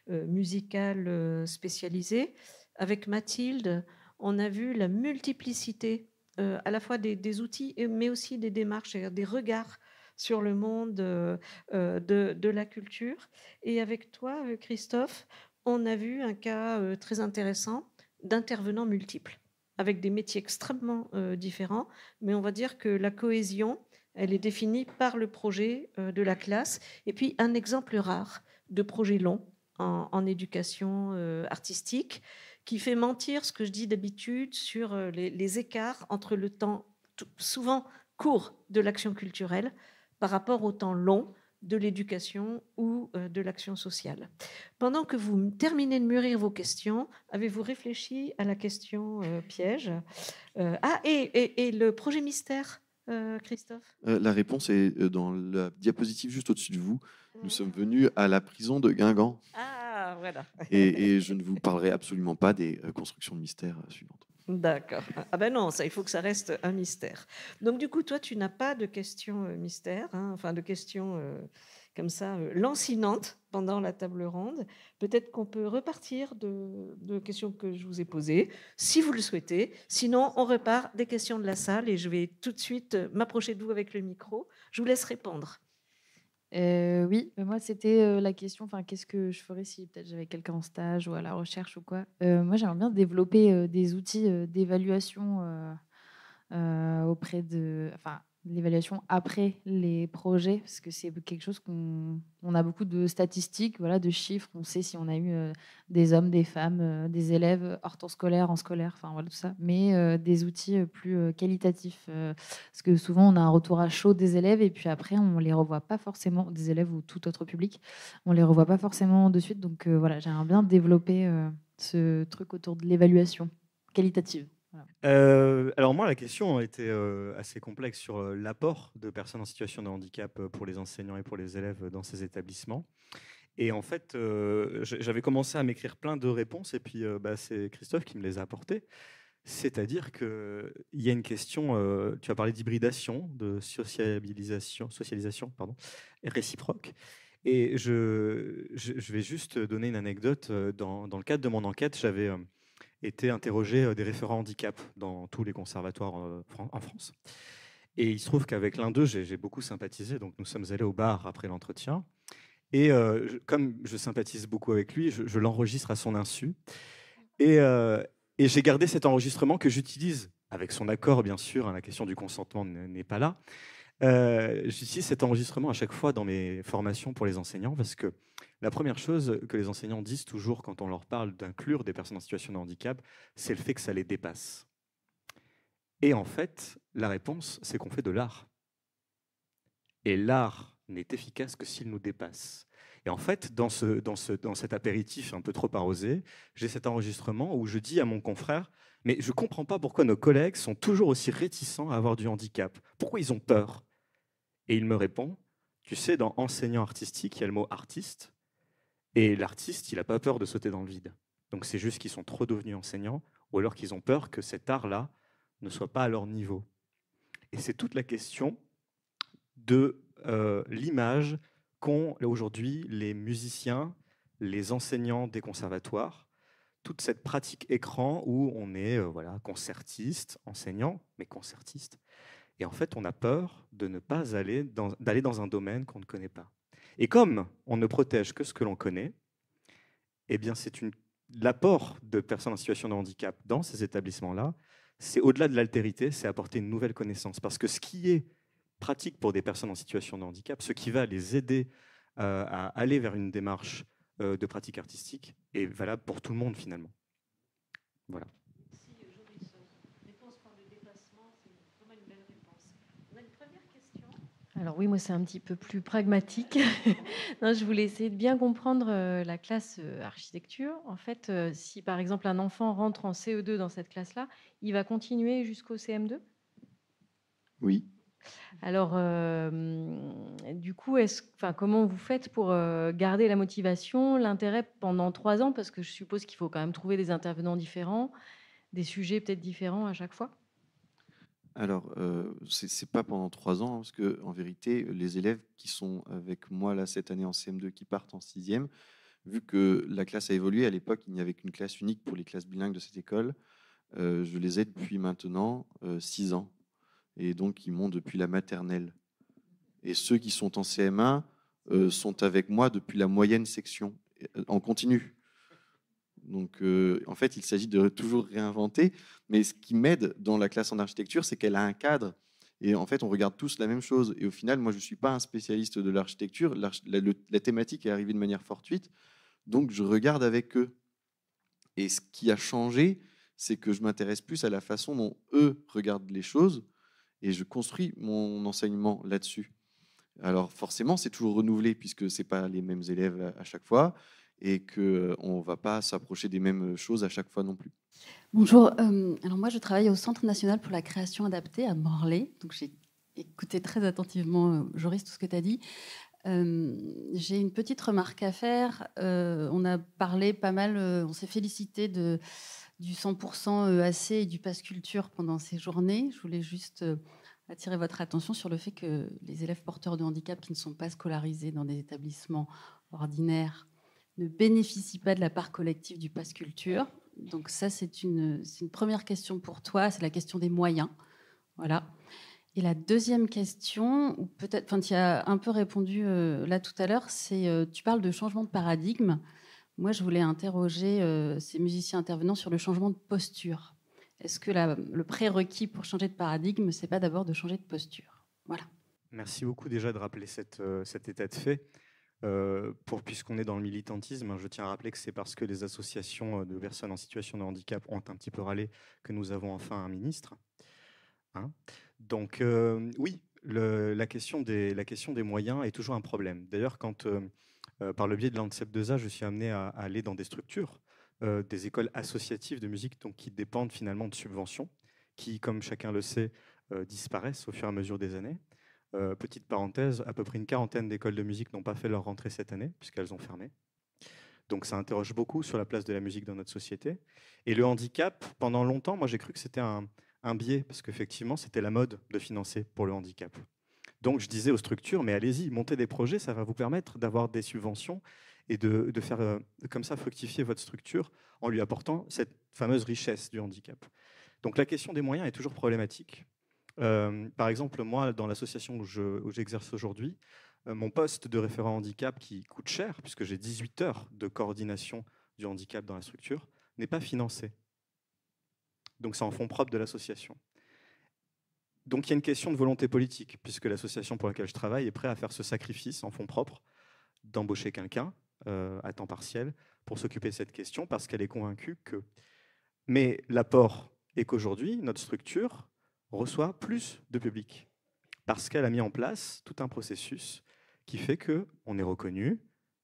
musical spécialisé. Avec Mathilde, on a vu la multiplicité à la fois des outils, mais aussi des démarches, des regards sur le monde de la culture. Et avec toi, Christophe, on a vu un cas très intéressant d'intervenants multiples, avec des métiers extrêmement différents, mais on va dire que la cohésion, elle est définie par le projet de la classe, et puis un exemple rare de projet long en éducation artistique, qui fait mentir ce que je dis d'habitude sur les écarts entre le temps souvent court de l'action culturelle par rapport au temps long de l'éducation ou de l'action sociale. Pendant que vous terminez de mûrir vos questions, avez-vous réfléchi à la question piège? Et le projet mystère, Christophe? La réponse est dans la diapositive juste au-dessus de vous. Nous sommes venus à la prison de Guingamp. Ah, voilà. Et je ne vous parlerai absolument pas des constructions de mystère suivantes. D'accord. Ah ben non, ça, il faut que ça reste un mystère. Donc du coup, toi, tu n'as pas de questions mystères, hein, enfin de questions comme ça lancinantes pendant la table ronde. Peut-être qu'on peut repartir de questions que je vous ai posées, si vous le souhaitez. Sinon, on repart des questions de la salle et je vais tout de suite m'approcher de vous avec le micro. Je vous laisse répondre. Oui, moi c'était la question, enfin qu'est-ce que je ferais si peut-être j'avais quelqu'un en stage ou à la recherche ou quoi. Moi j'aimerais bien développer des outils d'évaluation auprès enfin l'évaluation après les projets, parce que c'est quelque chose on a beaucoup de statistiques, voilà, de chiffres, on sait si on a eu des hommes, des femmes, des élèves hors temps scolaire, en scolaire, enfin voilà tout ça, mais des outils plus qualitatifs, parce que souvent on a un retour à chaud des élèves et puis après on les revoit pas forcément, des élèves ou tout autre public, on les revoit pas forcément de suite, donc voilà, j'aimerais bien développer ce truc autour de l'évaluation qualitative. Alors moi, la question était assez complexe sur l'apport de personnes en situation de handicap pour les enseignants et pour les élèves dans ces établissements. Et en fait, j'avais commencé à m'écrire plein de réponses et puis c'est Christophe qui me les a apportées. C'est-à-dire qu'il y a une question, tu as parlé d'hybridation, de socialisation pardon, réciproque. Et je vais juste donner une anecdote. Dans le cadre de mon enquête, j'avais été interroger des référents handicap dans tous les conservatoires en France. Et il se trouve qu'avec l'un d'eux, j'ai beaucoup sympathisé. Donc nous sommes allés au bar après l'entretien. Et comme je sympathise beaucoup avec lui, je l'enregistre à son insu. Et j'ai gardé cet enregistrement que j'utilise, avec son accord bien sûr, hein, la question du consentement n'est pas là. J'utilise cet enregistrement à chaque fois dans mes formations pour les enseignants parce que la première chose que les enseignants disent toujours quand on leur parle d'inclure des personnes en situation de handicap, c'est le fait que ça les dépasse. Et en fait, la réponse, c'est qu'on fait de l'art. Et l'art n'est efficace que s'il nous dépasse. Et en fait, dans cet apéritif un peu trop arrosé, j'ai cet enregistrement où je dis à mon confrère, mais je ne comprends pas pourquoi nos collègues sont toujours aussi réticents à avoir du handicap. Pourquoi ils ont peur? Et il me répond, tu sais, dans enseignant artistique, il y a le mot artiste, et l'artiste, il n'a pas peur de sauter dans le vide. Donc c'est juste qu'ils sont trop devenus enseignants, ou alors qu'ils ont peur que cet art-là ne soit pas à leur niveau. Et c'est toute la question de l'image qu'ont aujourd'hui les musiciens, les enseignants des conservatoires, toute cette pratique écran où on est concertiste, enseignant, mais concertiste. Et en fait, on a peur de ne pas d'aller dans un domaine qu'on ne connaît pas. Et comme on ne protège que ce que l'on connaît, eh bien, l'apport de personnes en situation de handicap dans ces établissements-là, c'est au-delà de l'altérité, c'est apporter une nouvelle connaissance. Parce que ce qui est pratique pour des personnes en situation de handicap, ce qui va les aider à aller vers une démarche de pratique artistique, est valable pour tout le monde finalement. Voilà. Merci Joris. Réponse par le dépassement, c'est vraiment une belle réponse. On a une première question. Alors oui, moi c'est un petit peu plus pragmatique. Non, je voulais essayer de bien comprendre la classe architecture. En fait, si par exemple un enfant rentre en CE2 dans cette classe-là, il va continuer jusqu'au CM2? Oui. Alors, du coup, comment vous faites pour garder la motivation, l'intérêt pendant 3 ans? Parce que je suppose qu'il faut quand même trouver des intervenants différents, des sujets peut-être différents à chaque fois. Alors, c'est pas pendant 3 ans, hein, parce que en vérité, les élèves qui sont avec moi là cette année en CM2, qui partent en 6e, vu que la classe a évolué, à l'époque, il n'y avait qu'une classe unique pour les classes bilingues de cette école. Je les ai depuis maintenant 6 ans. Et donc, ils m'ont depuis la maternelle. Et ceux qui sont en CM1 sont avec moi depuis la moyenne section, en continu. Donc, en fait, il s'agit de toujours réinventer. Mais ce qui m'aide dans la classe en architecture, c'est qu'elle a un cadre. Et en fait, on regarde tous la même chose. Et au final, moi, je ne suis pas un spécialiste de l'architecture. La thématique est arrivée de manière fortuite. Donc, je regarde avec eux. Et ce qui a changé, c'est que je m'intéresse plus à la façon dont eux regardent les choses. Et je construis mon enseignement là-dessus. Alors forcément, c'est toujours renouvelé puisque ce n'est pas les mêmes élèves à chaque fois et qu'on ne va pas s'approcher des mêmes choses à chaque fois non plus. Bonjour, alors moi je travaille au Centre national pour la création adaptée à Morlaix. Donc j'ai écouté très attentivement, Joris, tout ce que tu as dit. J'ai une petite remarque à faire. On a parlé pas mal, on s'est félicité du 100% EAC et du Pass Culture pendant ces journées. Je voulais juste attirer votre attention sur le fait que les élèves porteurs de handicap qui ne sont pas scolarisés dans des établissements ordinaires ne bénéficient pas de la part collective du Pass Culture. Donc ça, c'est une première question pour toi, c'est la question des moyens. Voilà. Et la deuxième question, ou peut-être, enfin, tu as un peu répondu là tout à l'heure, c'est tu parles de changement de paradigme. Moi, je voulais interroger ces musiciens intervenants sur le changement de posture. Est-ce que le prérequis pour changer de paradigme, c'est pas d'abord de changer de posture? Voilà. Merci beaucoup déjà de rappeler cet état de fait. Puisqu'on est dans le militantisme, je tiens à rappeler que c'est parce que les associations de personnes en situation de handicap ont un petit peu râlé que nous avons enfin un ministre. Hein. Donc oui, la question des moyens est toujours un problème. D'ailleurs, quand par le biais de l'ANSEP2A, je suis amené à aller dans des structures, des écoles associatives de musique donc, qui dépendent finalement de subventions, qui, comme chacun le sait, disparaissent au fur et à mesure des années. Petite parenthèse, à peu près une quarantaine d'écoles de musique n'ont pas fait leur rentrée cette année, puisqu'elles ont fermé. Donc ça interroge beaucoup sur la place de la musique dans notre société. Et le handicap, pendant longtemps, moi j'ai cru que c'était un biais, parce qu'effectivement, c'était la mode de financer pour le handicap. Donc je disais aux structures, mais allez-y, montez des projets, ça va vous permettre d'avoir des subventions et de faire comme ça fructifier votre structure en lui apportant cette fameuse richesse du handicap. Donc la question des moyens est toujours problématique. Par exemple, moi, dans l'association où j'exerce aujourd'hui, mon poste de référent handicap qui coûte cher, puisque j'ai 18 heures de coordination du handicap dans la structure, n'est pas financé. Donc c'est en fonds propres de l'association. Donc il y a une question de volonté politique, puisque l'association pour laquelle je travaille est prête à faire ce sacrifice en fonds propres, d'embaucher quelqu'un à temps partiel pour s'occuper de cette question, parce qu'elle est convaincue que... Mais l'apport est qu'aujourd'hui, notre structure reçoit plus de public, parce qu'elle a mis en place tout un processus qui fait qu'on est reconnu,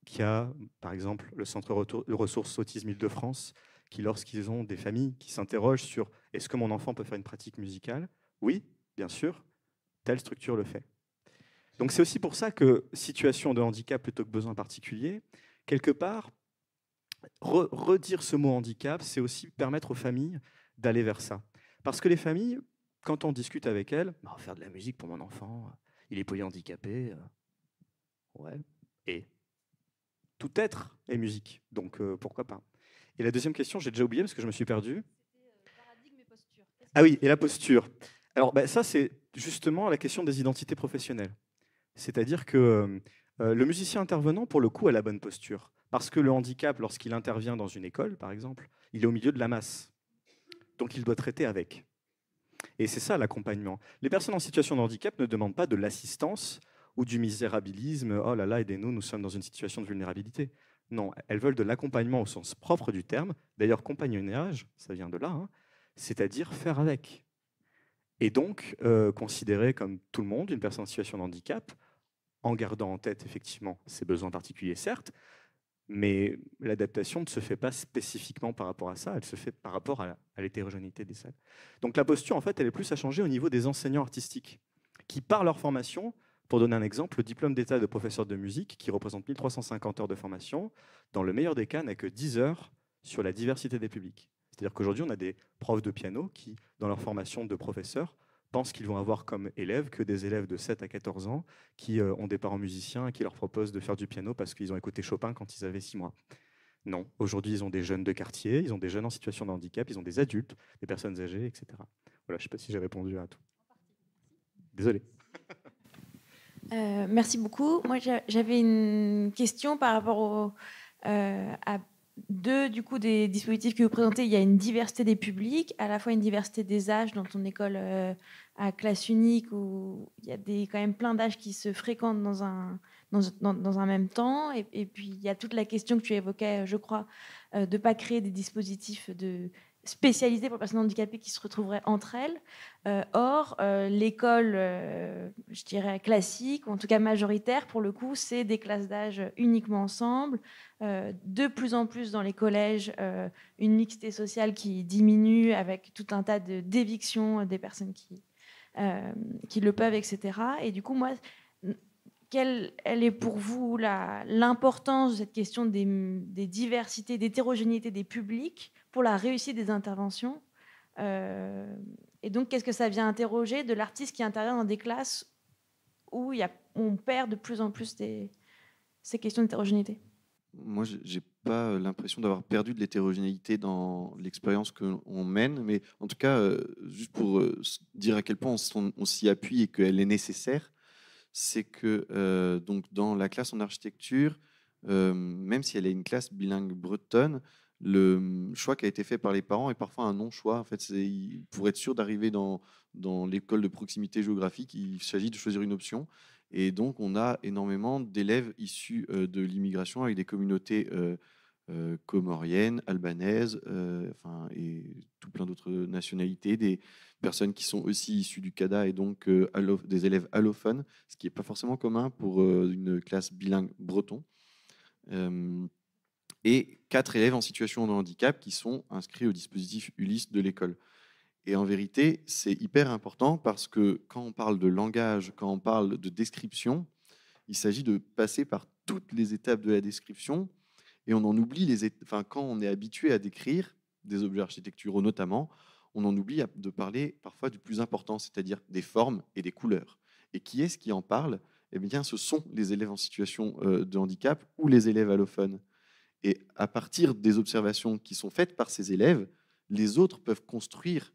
qu'il y a, par exemple, le Centre de ressources autisme Île-de-France, qui, lorsqu'ils ont des familles qui s'interrogent sur est-ce que mon enfant peut faire une pratique musicale? Oui, bien sûr, telle structure le fait. Donc c'est aussi pour ça que situation de handicap plutôt que besoin particulier, quelque part, redire ce mot handicap, c'est aussi permettre aux familles d'aller vers ça. Parce que les familles, quand on discute avec elles, bah, faire de la musique pour mon enfant, il est polyhandicapé, ouais, et tout être est musique, donc pourquoi pas. Et la deuxième question, j'ai déjà oublié parce que je me suis perdu. Paradigme et posture. Ah oui, et la posture. Alors ça, c'est justement la question des identités professionnelles. C'est-à-dire que le musicien intervenant, pour le coup, a la bonne posture. Parce que le handicap, lorsqu'il intervient dans une école, par exemple, il est au milieu de la masse. Donc il doit traiter avec. Et c'est ça l'accompagnement. Les personnes en situation de handicap ne demandent pas de l'assistance ou du misérabilisme. Oh là là, aidez-nous, nous sommes dans une situation de vulnérabilité. Non, elles veulent de l'accompagnement au sens propre du terme. D'ailleurs, compagnonnage, ça vient de là, hein, c'est-à-dire faire avec. Et donc, considérer comme tout le monde une personne en situation de handicap, en gardant en tête effectivement ses besoins particuliers, certes, mais l'adaptation ne se fait pas spécifiquement par rapport à ça, elle se fait par rapport à l'hétérogénéité des salles. Donc la posture, en fait, elle est plus à changer au niveau des enseignants artistiques, qui, par leur formation, pour donner un exemple, le diplôme d'état de professeur de musique, qui représente 1350 heures de formation, dans le meilleur des cas, n'a que 10 heures sur la diversité des publics. C'est-à-dire qu'aujourd'hui, on a des profs de piano qui, dans leur formation de professeur, pensent qu'ils vont avoir comme élèves que des élèves de 7 à 14 ans qui ont des parents musiciens et qui leur proposent de faire du piano parce qu'ils ont écouté Chopin quand ils avaient 6 mois. Non, aujourd'hui, ils ont des jeunes de quartier, ils ont des jeunes en situation de handicap, ils ont des adultes, des personnes âgées, etc. Voilà, je ne sais pas si j'ai répondu à tout. Désolé. Merci beaucoup. Moi, j'avais une question par rapport à deux des dispositifs que vous présentez. Il y a une diversité des publics, à la fois une diversité des âges dans ton école à classe unique où il y a quand même plein d'âges qui se fréquentent dans un même temps. Et puis, il y a toute la question que tu évoquais, je crois, de ne pas créer des dispositifs spécialisés pour les personnes handicapées qui se retrouveraient entre elles. Or, l'école, je dirais classique, ou en tout cas majoritaire, pour le coup, c'est des classes d'âge uniquement ensemble. De plus en plus dans les collèges, une mixité sociale qui diminue avec tout un tas d'évictions des personnes qui le peuvent, etc. Et du coup, moi, quelle est pour vous l'importance de cette question des diversités, d'hétérogénéité des publics pour la réussite des interventions? Et donc, qu'est-ce que ça vient interroger de l'artiste qui intervient dans des classes où on perd de plus en plus ces questions d'hétérogénéité? Moi, j'ai pas l'impression d'avoir perdu de l'hétérogénéité dans l'expérience qu'on mène, mais en tout cas, juste pour dire à quel point on s'y appuie et qu'elle est nécessaire, c'est que donc dans la classe en architecture, même si elle est une classe bilingue bretonne, le choix qui a été fait par les parents est parfois un non-choix. En fait, pour être sûr d'arriver dans l'école de proximité géographique, il s'agit de choisir une option. Et donc, on a énormément d'élèves issus de l'immigration avec des communautés comoriennes, albanaises, et tout plein d'autres nationalités, des personnes qui sont aussi issues du CADA et donc des élèves allophones, ce qui n'est pas forcément commun pour une classe bilingue breton. Et 4 élèves en situation de handicap qui sont inscrits au dispositif Ulysse de l'école. Et en vérité, c'est hyper important parce que quand on parle de langage, quand on parle de description, il s'agit de passer par toutes les étapes de la description et on en oublie quand on est habitué à décrire des objets architecturaux notamment, on en oublie de parler parfois du plus important, c'est-à-dire des formes et des couleurs. Et qui est-ce qui en parle? Eh bien, ce sont les élèves en situation de handicap ou les élèves allophones. Et à partir des observations qui sont faites par ces élèves, les autres peuvent construire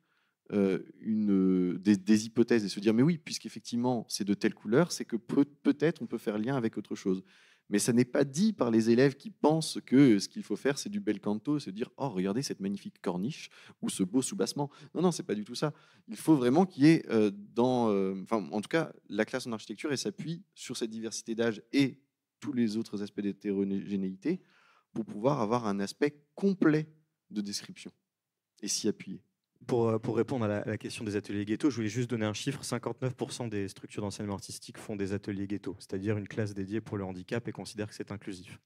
des hypothèses et se dire mais oui, puisqu'effectivement c'est de telle couleur, c'est que peut-être on peut faire lien avec autre chose. Mais ça n'est pas dit par les élèves qui pensent que ce qu'il faut faire c'est du bel canto, se dire oh regardez cette magnifique corniche ou ce beau soubassement. Non, c'est pas du tout ça. Il faut vraiment qu'il y ait en tout cas la classe en architecture, elle s'appuie sur cette diversité d'âge et tous les autres aspects d'hétérogénéité pour pouvoir avoir un aspect complet de description et s'y appuyer. Pour répondre à la question des ateliers ghetto, je voulais juste donner un chiffre. 59% des structures d'enseignement artistique font des ateliers ghetto, c'est-à-dire une classe dédiée pour le handicap et considèrent que c'est inclusif.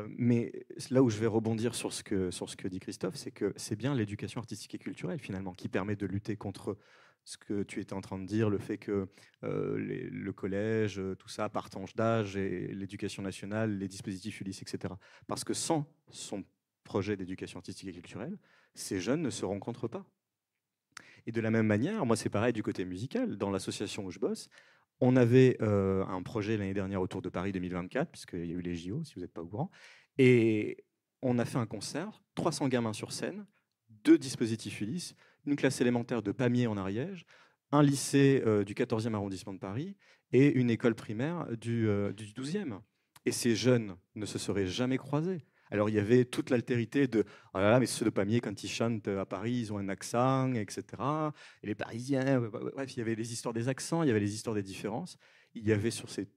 Mais là où je vais rebondir sur ce que dit Christophe, c'est que c'est bien l'éducation artistique et culturelle, finalement, qui permet de lutter contre ce que tu étais en train de dire, le fait que le collège, tout ça, partage d'âge, et l'éducation nationale, les dispositifs Ulysse, etc. Parce que sans son projet d'éducation artistique et culturelle, ces jeunes ne se rencontrent pas. Et de la même manière, moi c'est pareil du côté musical. Dans l'association où je bosse, on avait un projet l'année dernière autour de Paris 2024, puisqu'il y a eu les JO, si vous n'êtes pas au courant. Et on a fait un concert, 300 gamins sur scène, 2 dispositifs Ulysse, une classe élémentaire de Pamiers en Ariège, un lycée du 14e arrondissement de Paris et une école primaire du 12e. Et ces jeunes ne se seraient jamais croisés. Alors il y avait toute l'altérité de « oh là là, mais ceux de Pamiers, quand ils chantent à Paris, ils ont un accent, etc. » Et les Parisiens, bref, il y avait les histoires des accents, il y avait les histoires des différences. Il y avait sur ces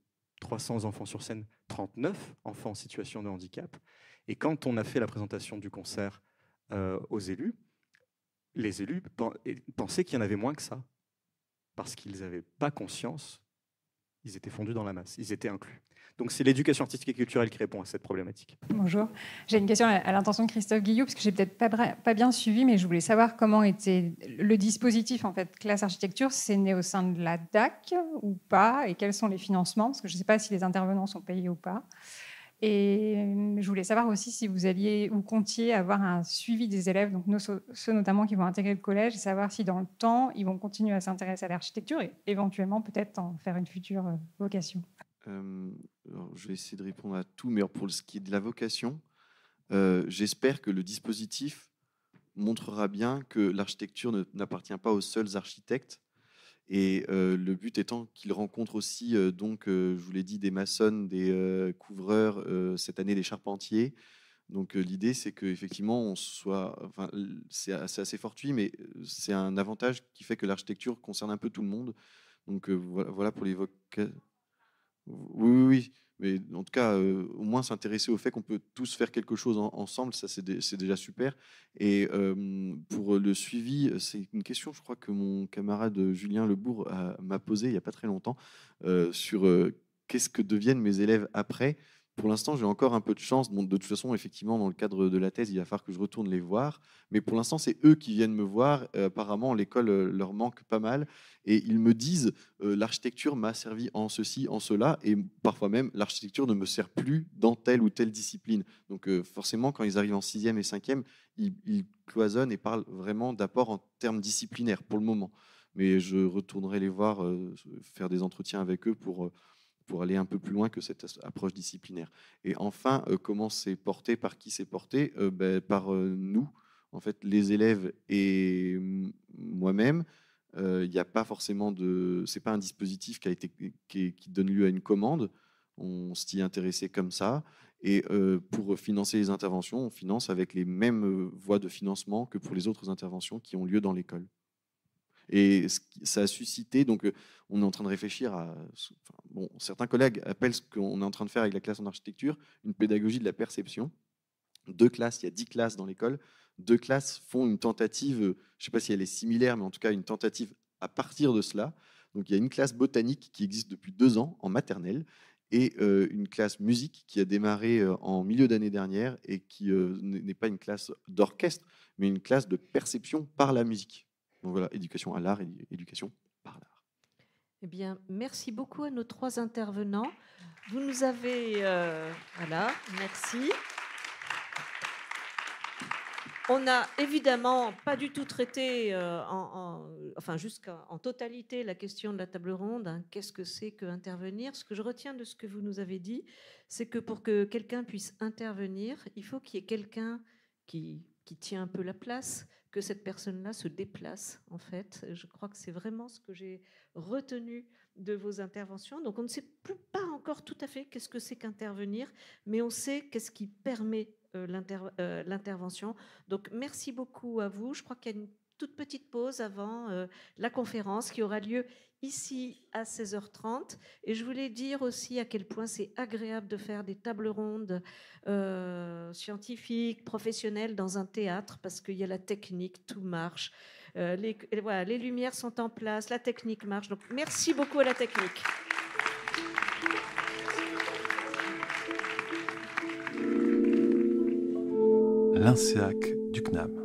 300 enfants sur scène, 39 enfants en situation de handicap. Et quand on a fait la présentation du concert aux élus, les élus pensaient qu'il y en avait moins que ça, parce qu'ils n'avaient pas conscience, ils étaient fondus dans la masse, ils étaient inclus. Donc c'est l'éducation artistique et culturelle qui répond à cette problématique. Bonjour, j'ai une question à l'intention de Christophe Guilloux, parce que j'ai peut-être pas bien suivi, mais je voulais savoir comment était le dispositif, en fait, classe architecture, c'est né au sein de la DAC ou pas, et quels sont les financements, parce que je ne sais pas si les intervenants sont payés ou pas. Et je voulais savoir aussi si vous alliez ou comptiez avoir un suivi des élèves, donc ceux notamment qui vont intégrer le collège, et savoir si dans le temps, ils vont continuer à s'intéresser à l'architecture et éventuellement peut-être en faire une future vocation. Alors, je vais essayer de répondre à tout, mais pour ce qui est de la vocation, j'espère que le dispositif montrera bien que l'architecture n'appartient pas aux seuls architectes. Et le but étant qu'il rencontre aussi, je vous l'ai dit, des maçonnes, des couvreurs, cette année des charpentiers. Donc l'idée, c'est qu'effectivement, on soit, enfin, c'est assez fortuit, mais c'est un avantage qui fait que l'architecture concerne un peu tout le monde. Donc voilà pour les vocations. Oui. Mais en tout cas, au moins s'intéresser au fait qu'on peut tous faire quelque chose ensemble, ça c'est déjà super. Et pour le suivi, c'est une question, je crois que mon camarade Julien Lebourg m'a posée il n'y a pas très longtemps, sur qu'est-ce que deviennent mes élèves après. Pour l'instant, j'ai encore un peu de chance. Bon, de toute façon, effectivement, dans le cadre de la thèse, il va falloir que je retourne les voir. Mais pour l'instant, c'est eux qui viennent me voir. Apparemment, l'école leur manque pas mal. Et ils me disent, l'architecture m'a servi en ceci, en cela. Et parfois même, l'architecture ne me sert plus dans telle ou telle discipline. Donc forcément, quand ils arrivent en 6e et 5e, ils cloisonnent et parlent vraiment d'apport en termes disciplinaires pour le moment. Mais je retournerai les voir, faire des entretiens avec eux pour aller un peu plus loin que cette approche disciplinaire. Et enfin, comment c'est porté, par qui c'est porté? Par nous, en fait, les élèves et moi-même. Il n'y a pas forcément c'est pas un dispositif qui donne lieu à une commande. On s'y est intéressé comme ça. Et pour financer les interventions, on finance avec les mêmes voies de financement que pour les autres interventions qui ont lieu dans l'école. Et ça a suscité, donc on est en train de réfléchir à, certains collègues appellent ce qu'on est en train de faire avec la classe en architecture une pédagogie de la perception. 2 classes, il y a 10 classes dans l'école, 2 classes font une tentative, je ne sais pas si elle est similaire, mais en tout cas une tentative à partir de cela. Donc il y a une classe botanique qui existe depuis 2 ans en maternelle, et une classe musique qui a démarré en milieu d'année dernière et qui n'est pas une classe d'orchestre, mais une classe de perception par la musique. Donc voilà, éducation à l'art et éducation par l'art. Eh bien, merci beaucoup à nos 3 intervenants. Vous nous avez... voilà, merci. On n'a évidemment pas du tout traité, jusqu'en totalité, la question de la table ronde. Hein. Qu'est-ce que c'est qu'intervenir? Ce que je retiens de ce que vous nous avez dit, c'est que pour que quelqu'un puisse intervenir, il faut qu'il y ait quelqu'un qui tient un peu la place, que cette personne-là se déplace, en fait. Je crois que c'est vraiment ce que j'ai retenu de vos interventions. Donc, on ne sait pas encore tout à fait qu'est-ce que c'est qu'intervenir, mais on sait qu'est-ce qui permet l'intervention. Donc, merci beaucoup à vous. Je crois qu'il y a une toute petite pause avant la conférence qui aura lieu ici à 16h30. Et je voulais dire aussi à quel point c'est agréable de faire des tables rondes scientifiques, professionnelles dans un théâtre, parce qu'il y a la technique, tout marche. Les lumières sont en place, la technique marche. Donc merci beaucoup à la technique. L'INSEAC du CNAM.